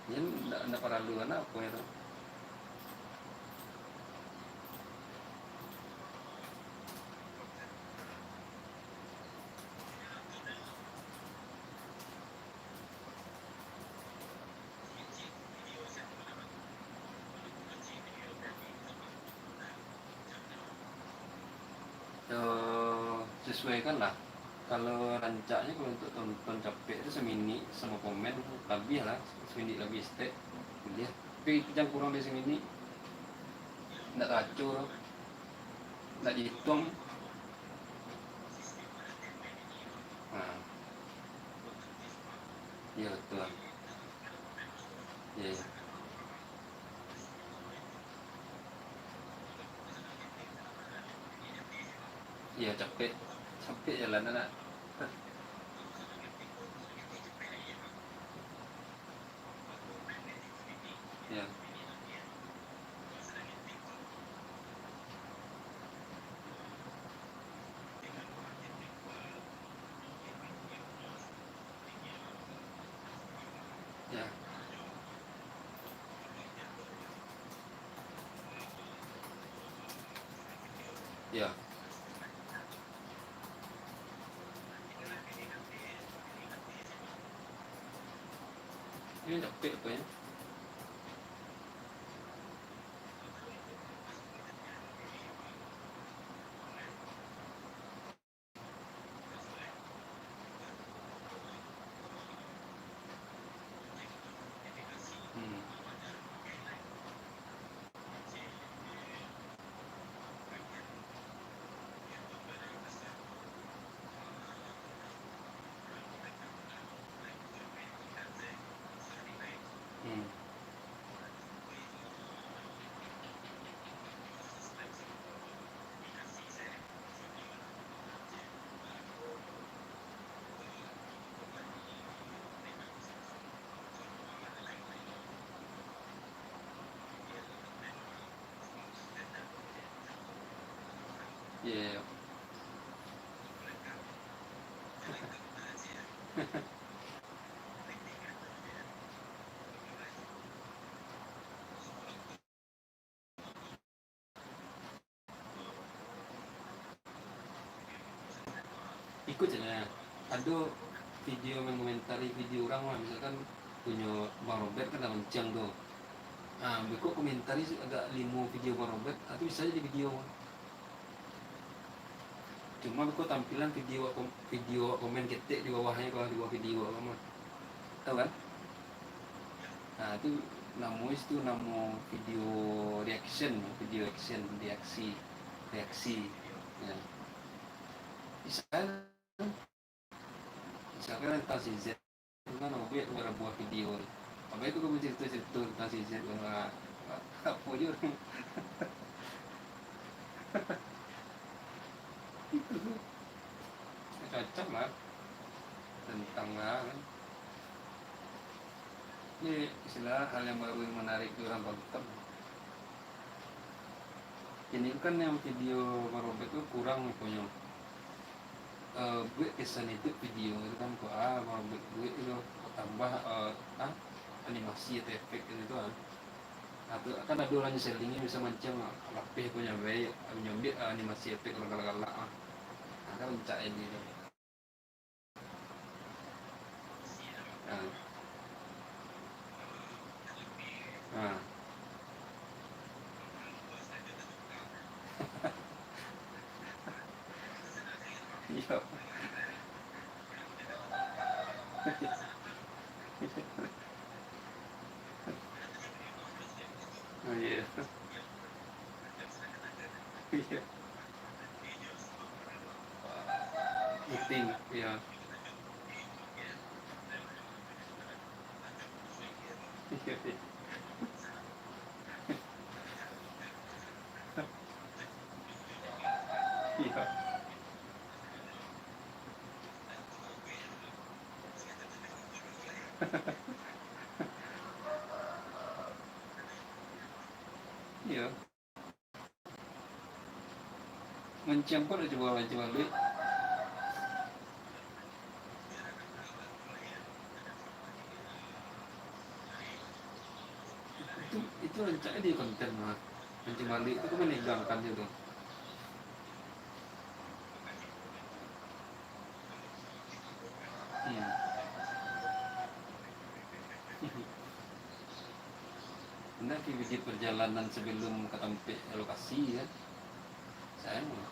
Ya enggak perlu apa itu. Sesuaikan lah. Kalau rancaknya kalau untuk tonton capek itu semini sama komen lebih lah, semini lebih step kuliah. Tapi yang kurang dari semini nggak kacau, nggak dihitung. Nah, iya betul. Iya, iya. Iya capek, capek jalan anak. Iya, iya, iya. Ini capek apa ya? Hmm. Hmm. Iya, iya. Ikut aja. Ada video mengomentari video orang lah, misalkan punya Bang Robert kan dalam cang tuh. Ah, beko komentari agak limo video Bang Robert, atau bisa jadi video. Cuma beko tampilan video komen ketik di bawahnya kalau di bawah video apa mah. Tahu kan? Nah, itu namanya itu nama video reaction, video action, reaksi. Ya. Misalkan, misalkan tentang si Z, kan aku ya buat video. Apa itu kamu cerita-cerita tentang si Z, apa aja orang cocok lah tentang lah kan. Ini istilah hal yang baru yang menarik di orang tonton. Ini kan yang video Marobet itu kurang punya gue kesan itu video itu kan kok Marobet gue itu tambah animasi atau efek itu kan. Atau kan ada orang sellingnya bisa macam lapih punya baik nyambil animasi efek orang galak-galak nah kan mencak ini tuh. Nah, nah, iya. Oh iya. Iya. Meeting, iya. Iya, iya. Iya. Iya. Mencium kok udah coba mencium duit. Itu rencana di konten mah. Mencium duit itu kan menegangkan itu. Hmm. Benar bikin perjalanan sebelum ke tempat lokasi ya. Saya mau.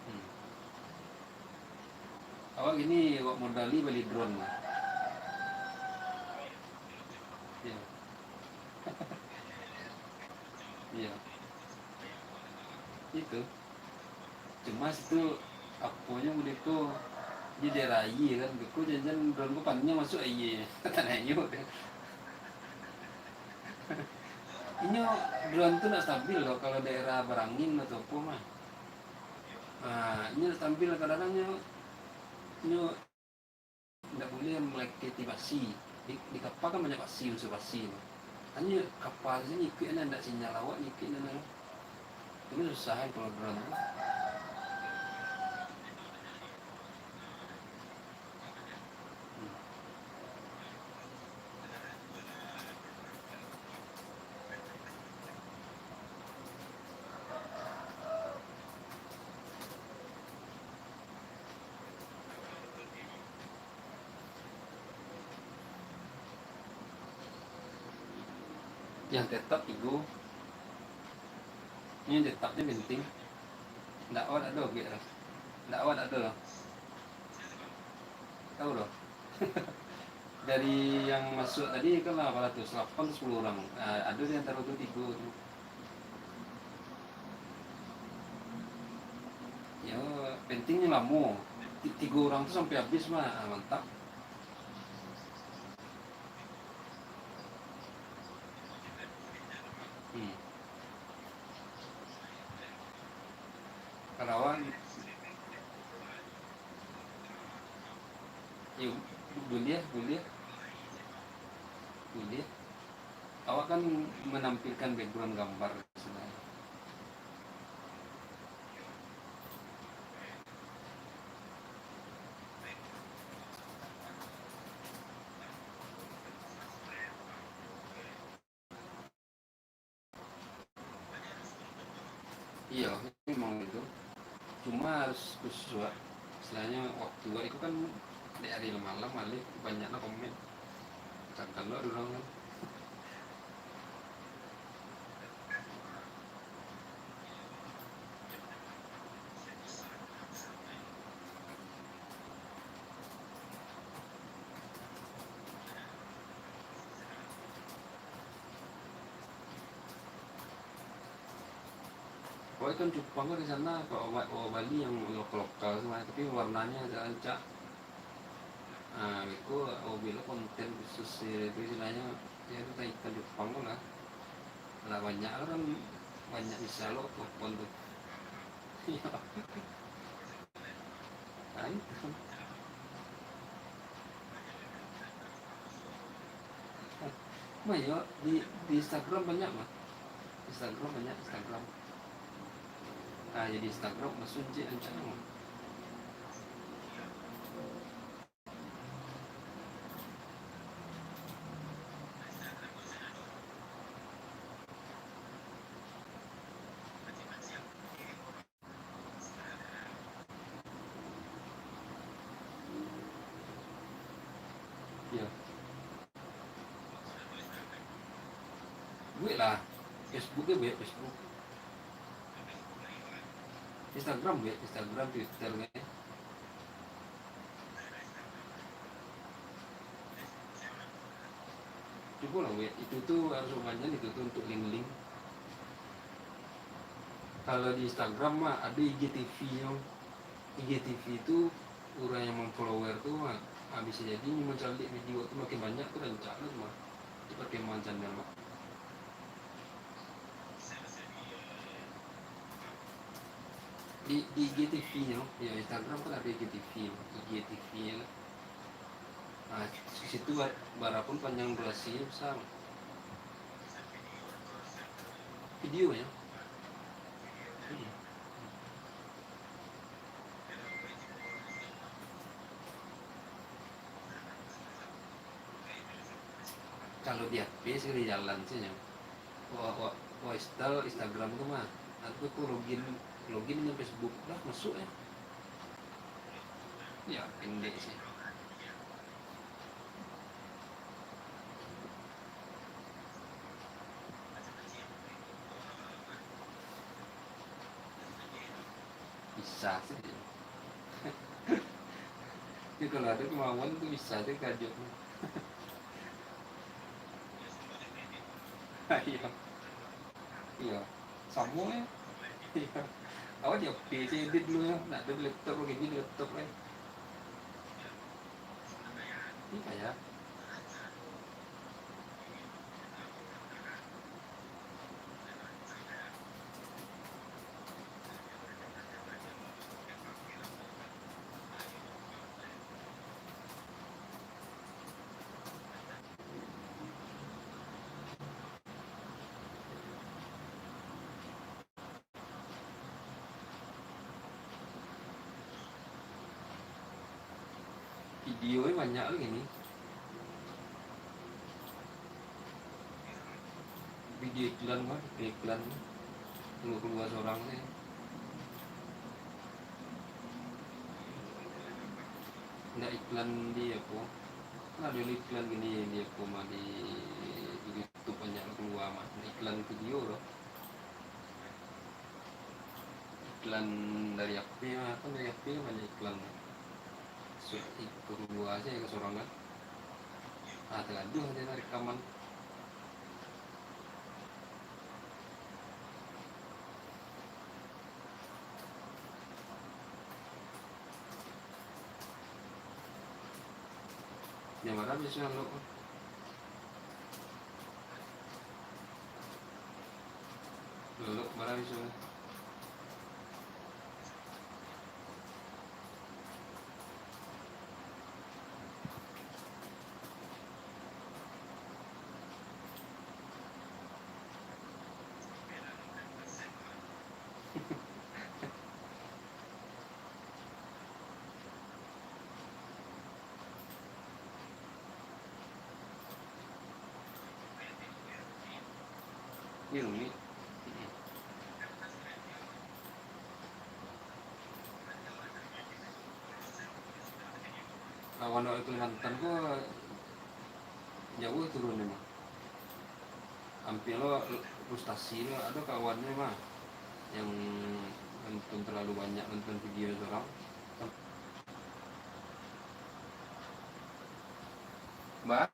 Hmm. Awak gini, awak modali beli drone mah. Iya. Iya. Itu. Cuma itu aponya udah tuh di daerah iya kan, aku jajan drone ku pannya masuk iya, tanah iya. Ini drone tuh nggak stabil loh kalau daerah berangin atau apa mah. Nah, ini stabil kadang-kadang ini nggak boleh meleketi pasti. Di kapal kan banyak pasti, unsur pasti. Hanya kapal sini ikutnya nggak sinyal awak ikutnya nggak. Ini susah kalau drone. Yang tetap itu, ini tetapnya penting. Nggak awak ada gitu. Nggak awak ada loh. Tahu loh. Dari yang masuk tadi kan 800, 8 10 orang. Nah, ada yang taruh tuh 3 tuh. Ya, pentingnya lama. 3 orang tuh sampai habis mah, mantap. Hmm. Karawang, yuk, boleh. Awak kan menampilkan background gambar sebenarnya. Iya, memang itu. Cuma harus khusus, istilahnya waktu itu kan dari malam balik banyaknya komen. Kan kalau orang kan, pokoknya kan Jepang kan di sana kalau Bali yang lokal semua, tapi warnanya agak. Nah, itu aku bilang konten khusus itu istilahnya ya itu kayak ikan Jepang lah. Lah banyak orang banyak bisa lo telepon tuh. Iya, nah itu. Mah ya di Instagram banyak mah. Instagram banyak Instagram. Nah jadi Instagram masuk je ancam mah. Ya, gue lah. Facebooknya gue Facebook. Instagram gue, Instagram, Twitter gue. Coba lah gue, itu tuh harus banyak itu tuh untuk link-link. Kalau di Instagram mah ada IGTV yang IGTV itu orang yang memfollower tuh mah bisa jadi mencari video tuh makin banyak tuh rencana tuh mah itu perkembangan channel mah di IGTV ya, ya Instagram kan ada IGTV ya. Nah, di situ barapun panjang durasinya besar. Video ya. Hmm. Kalau di HP sih di jalan sih ya. Wah, Instagram tuh mah. Aku tuh login di Facebook lah masuk ya. Ya pendek sih. Bisa sih. Tapi kalau ada kemauan tuh bisa deh kajak. Iya, iya. Sama ya. Iya. Awak di PC edit dulu ya. Nak ada laptop lagi di laptop kan. Iya ya. Videonya banyak lagi nih. Video iklan mah, iklan keluar seorang sih. Nggak iklan di apa? Kan ada iklan gini di apa mah di YouTube banyak keluar mah. Iklan video loh. Iklan dari HP mah kan dari HP banyak iklan. Keluar aja ya ke seorang kan. Ah, terlalu ada rekaman. Yang mana bisa lo? Lo mana bisa? Ini nih. Kawan itu Kalimantan gua jauh turun nih mah. Hampir lo frustasi lo ada kawannya mah yang nonton terlalu banyak nonton video orang. Mbak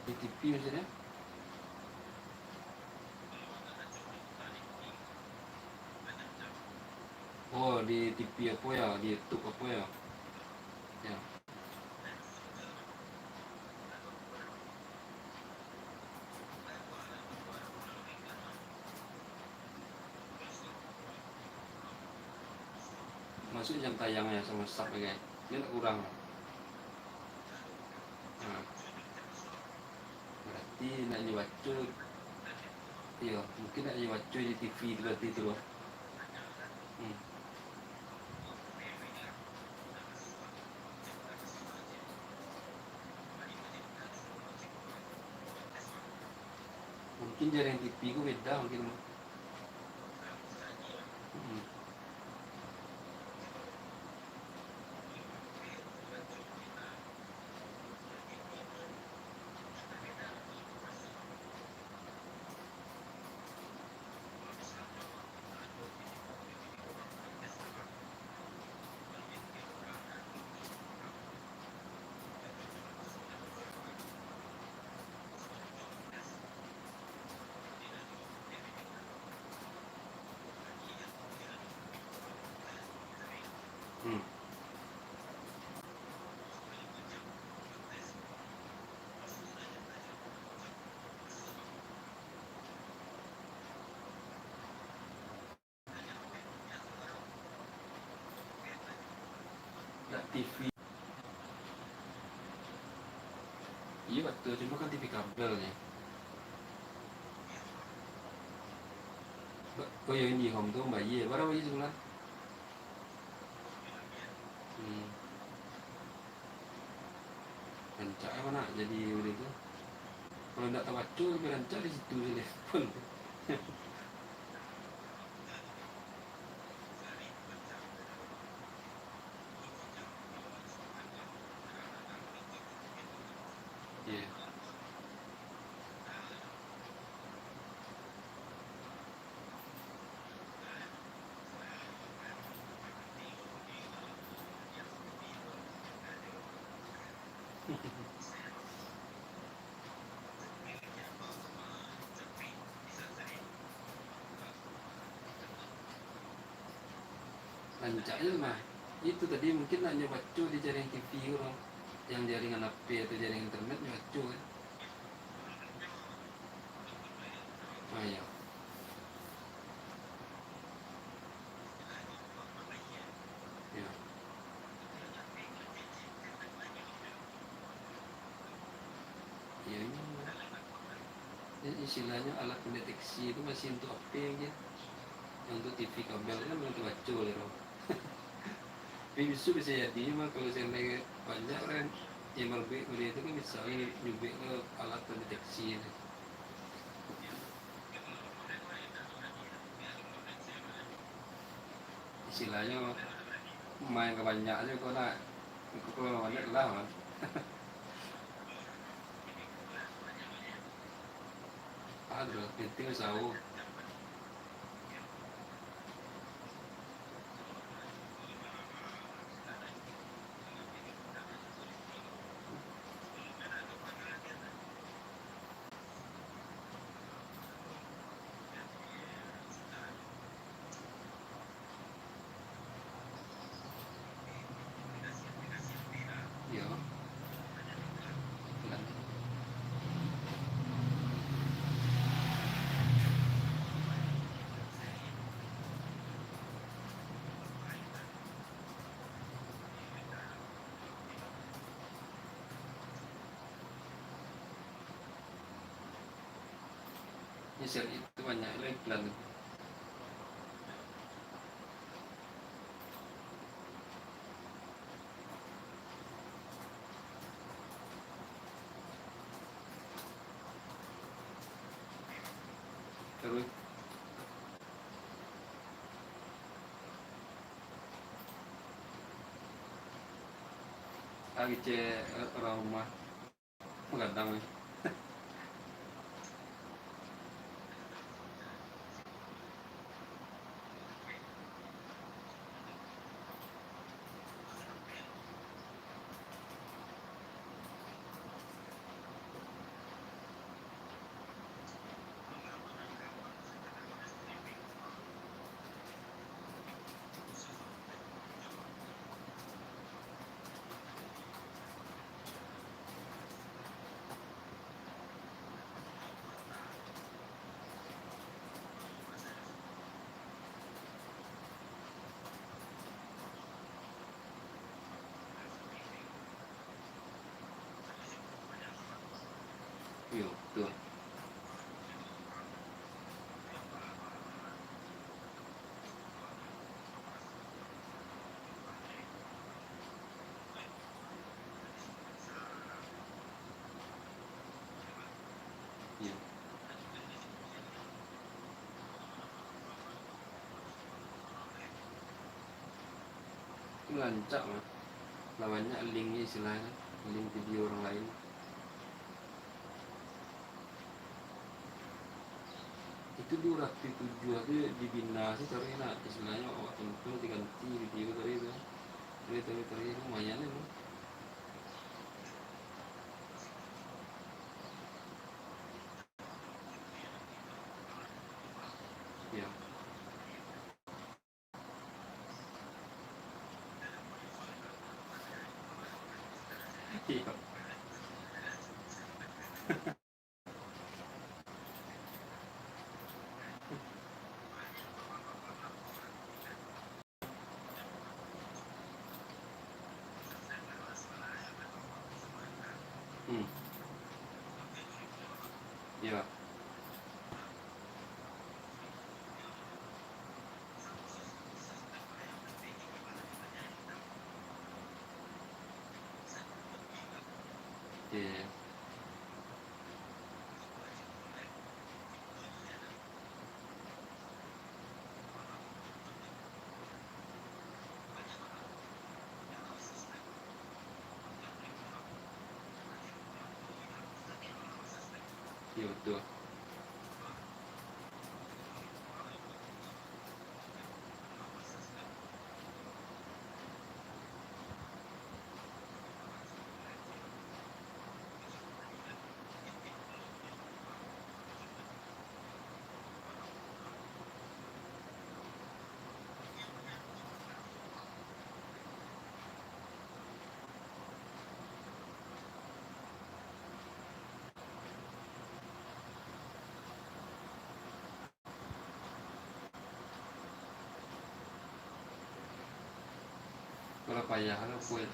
di TV misalnya. Oh di TV apa ya, di YouTube apa ya, ya masuk jam tayangnya sama sub ya guys, ini kurang. Nah, berarti nak baca, iya mungkin nak baca di TV berarti itu loh. Hmm. Mungkin jaring TV ku beda mungkin. Hmm. TV. Iya betul, cuma kan TV kabelnya. Oh ya ini home tuh mbak iya, berapa iya sebelah? Rancak mana jadi udah itu. Kalau nggak tahu acu, rancak di situ telepon. Iya. Rancaknya mah itu tadi mungkin hanya bacu di jaringan TV orang yang jaringan HP atau jaringan internet bacu kan. Oh iya. Ya. Ya ini istilahnya alat pendeteksi itu masih untuk HP ya. Yang untuk TV kabel kan untuk bacu ya. Tapi bisa jadi mah kalau saya naik banyak kan MLB udah itu kan bisa nyubik ke alat pendeteksi ini. Istilahnya main kebanyakan aja kok nak kalau banyak lah kan. Ada penting tahu. Ya, nyesel itu banyak lah iklan itu. Terus lagi cek orang rumah mengadang nih. Iya, tuh. Iya. Itu lancak mah. Lawannya linknya istilahnya, link video orang lain. Itu dua ratus tujuh aja dibina sih tapi enak istilahnya waktu itu diganti video tadi itu. Tadi lumayan ya. Ya. Iya. Iya. Iya. Iya betul. Kalau payah lo kue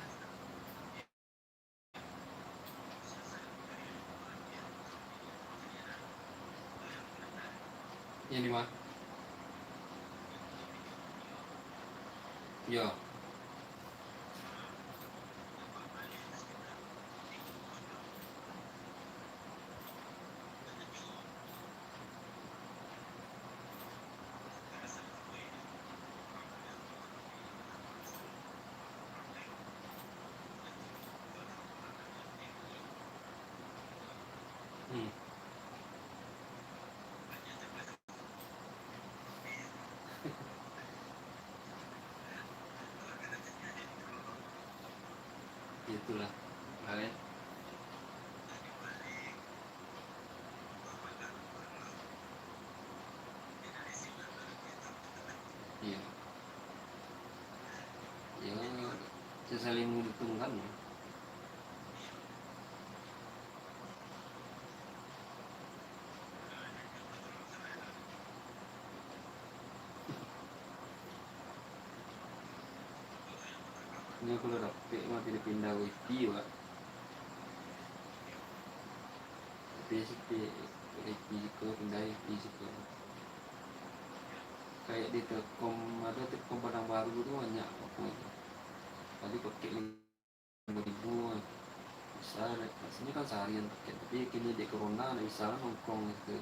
ini mah. Iya. Hmm. Itulah kalian. Iya. Ya saling menguntungkan. Ini kalau dapet mah pindah wifi pak. Basic wifi ke pindah wifi ke kayak di Telkom, ada Telkom Padang Baru itu banyak apa itu. Tadi pakai 5.000 bisa, aslinya kan seharian pakai, tapi kini di corona nggak bisa lah nongkrong gitu.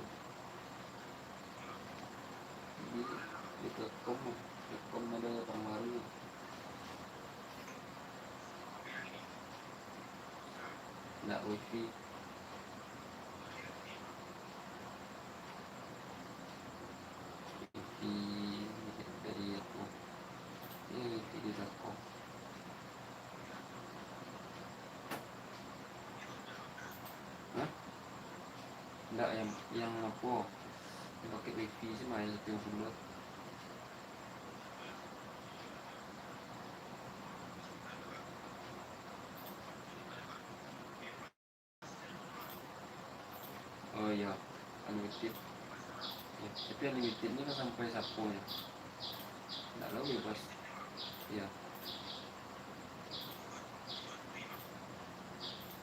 Jadi di Telkom ada Padang Baru, nggak wifi. Wifi dari apa? Ini wifi di Telkom. Hah? Nggak yang apa? Yang pakai wifi sih main itu yang dulu. Oh iya, unlimited. Ya, tapi unlimited ini kan sampai Sabtu ya. Nggak tahu bebas. Ya,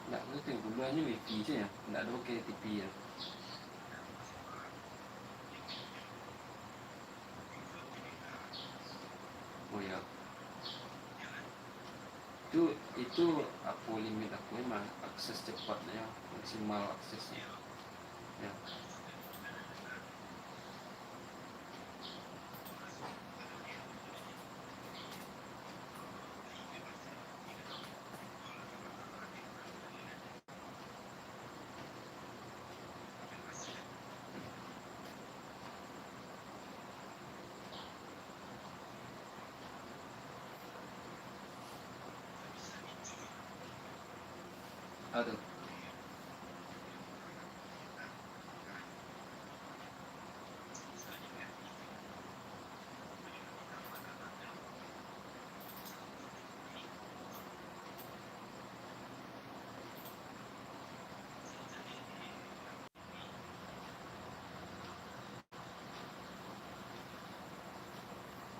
nggak tahu yang dulu hanya wifi aja ya. Nggak ada pakai TV ya. Oh ya, itu aku limit aku emang akses cepatnya, maksimal aksesnya. Ya, aduh,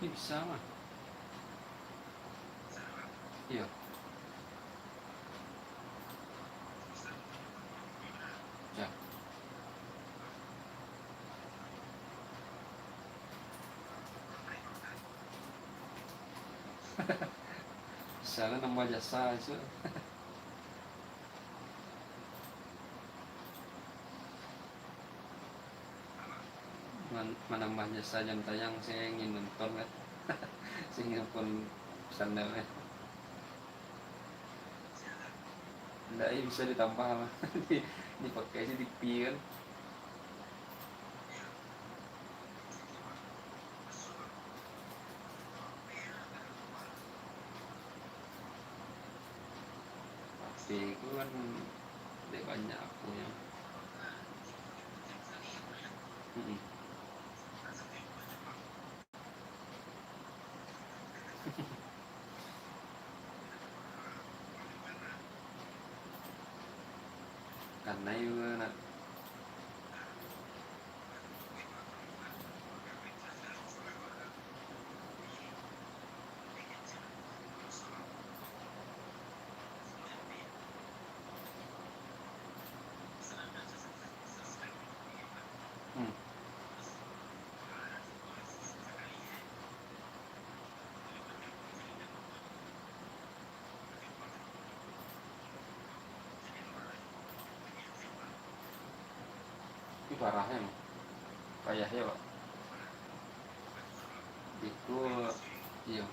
ini bisa mah. Iya, ya. Misalnya nambah jasa itu menambah jasa jam tayang, saya ingin nonton kan. Saya ingin nonton channelnya. Enggak, ya bisa ditambah lah. Dipakai sih TV kan. Tapi itu kan ada banyak punya. Mm-mm. Karena juga nak. Hmm. Itu parahnya mah. Kayaknya pak. Itu iya.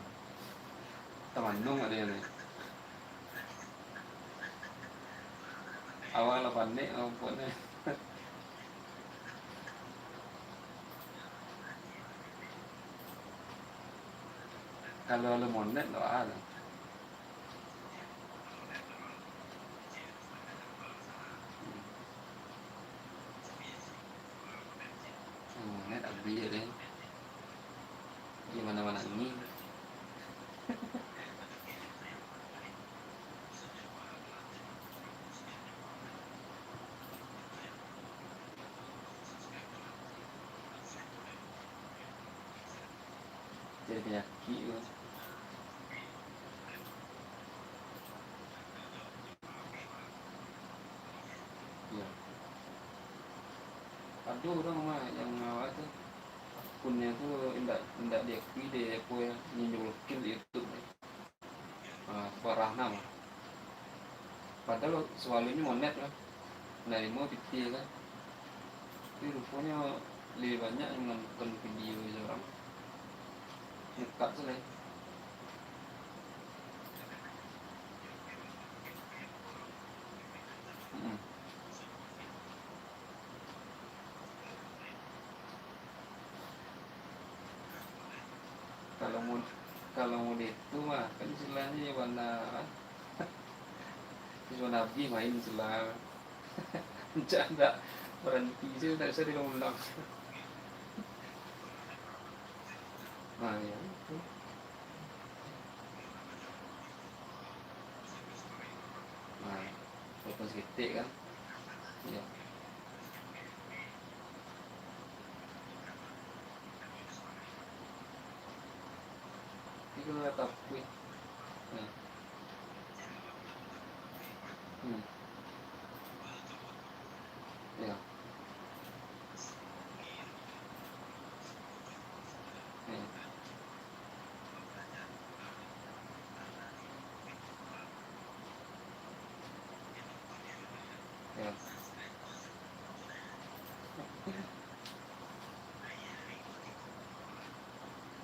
Temandung ada yang nih. Awal pandai pokoknya. Kalau lo monet lo ada. Monet abi ya deh. Gimana mana ini. Jadi penyakit gitu. Iya. Aduh orang mah yang awal tuh akunnya tuh indak diakui deh apa ya nyinjulokin di YouTube. Parah nama. Padahal selalunya monet lah. Dari mau PT kan. Tapi rupanya lebih banyak yang nonton video orang. Dekat sih. Mm. Kalau mau kalau mau itu mah kan istilahnya ya warna siswa nabi main istilah bercanda berhenti sih tidak bisa diulang. Nah ya itu. Nah walaupun segitik kan ya itu nggak tahu nah. Hmm. Ya, ya, ya.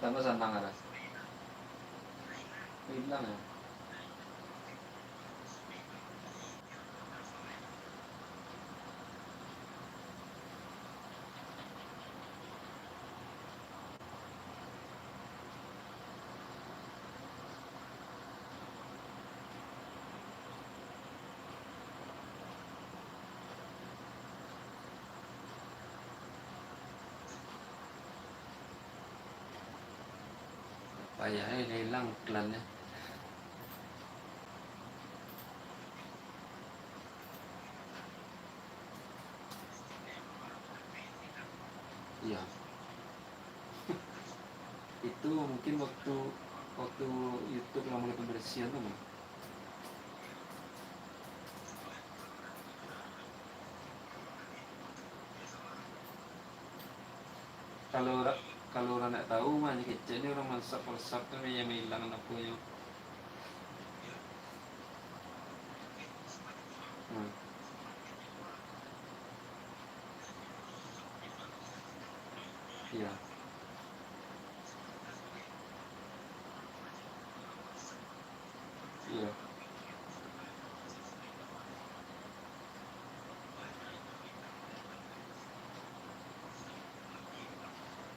Tambah santang ada hilang ya. Payahnya hilang iklannya. Iya. Itu mungkin waktu waktu YouTube yang mulai pembersihan tuh Bang. kalau Kalau orang nak tahu mah kecil ni orang masak resap tu yang hilang apa yo. Hmm. Iya. Iya.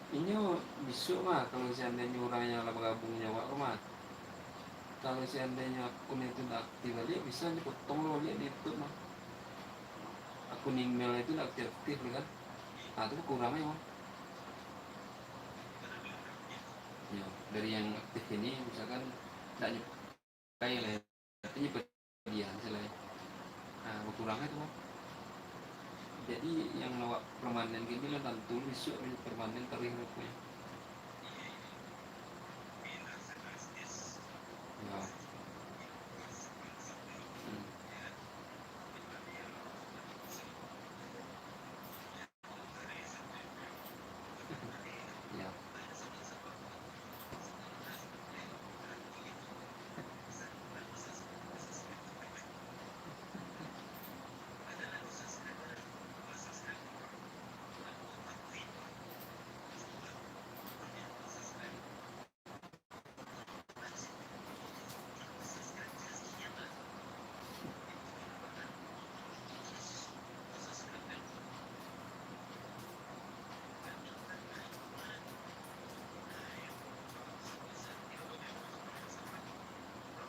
Ini besok mah kalau seandainya orangnya lah bergabung nyawa rumah. Kalau seandainya akun itu tidak aktif dia bisa dipotong loh dia di YouTube mah. Akun email itu tidak aktif kan. Nah itu kurangnya mah. Ya, dari yang aktif ini misalkan tidak nyukai lah ya. Artinya perdian lah ya. Nah kurangnya itu mah. Jadi yang nawak permanen gini lah tentu besok permanen tarik rupanya. Ya. Hmm. Ya.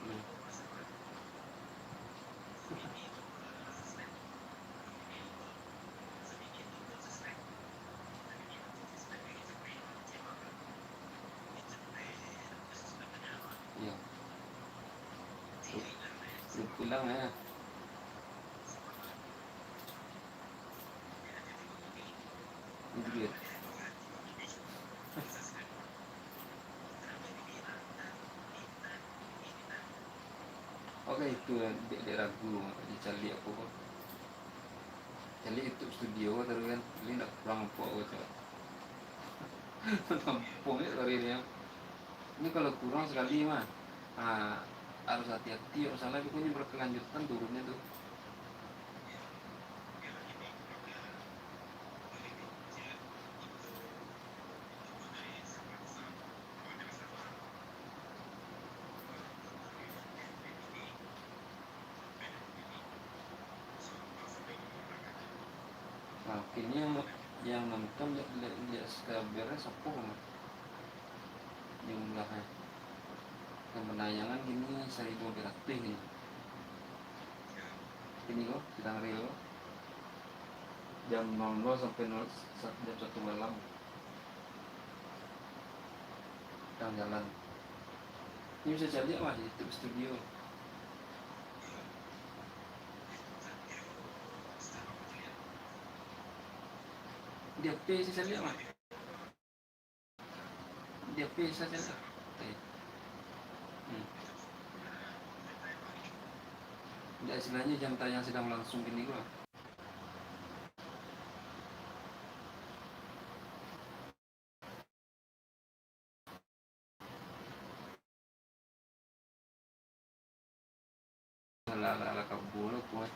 Hmm. Ya. Pulang ya. Itu dia. Oke itu dia ragu dicari aku kok. Cari itu studio terus kan. Ini nak pulang apa aku coba. Tampungnya dari ini. Ini kalau kurang sekali mah. Ah, harus hati-hati salah pokoknya berkelanjutan turunnya tuh. Nah, kini yang nonton lihat kabarnya sepuh mah jumlahnya. Yang penayangan gini 1.200 nih. Ini kok sedang real jam 00 sampai 0, jam 1 malam sedang jalan. Ini bisa cari mah di YouTube Studio. Di HP sih saya lihat mah. Di HP saya lihat. Hmm. Tidak istilahnya jam tayang sedang langsung gini gua. Ala ala kabur kuat.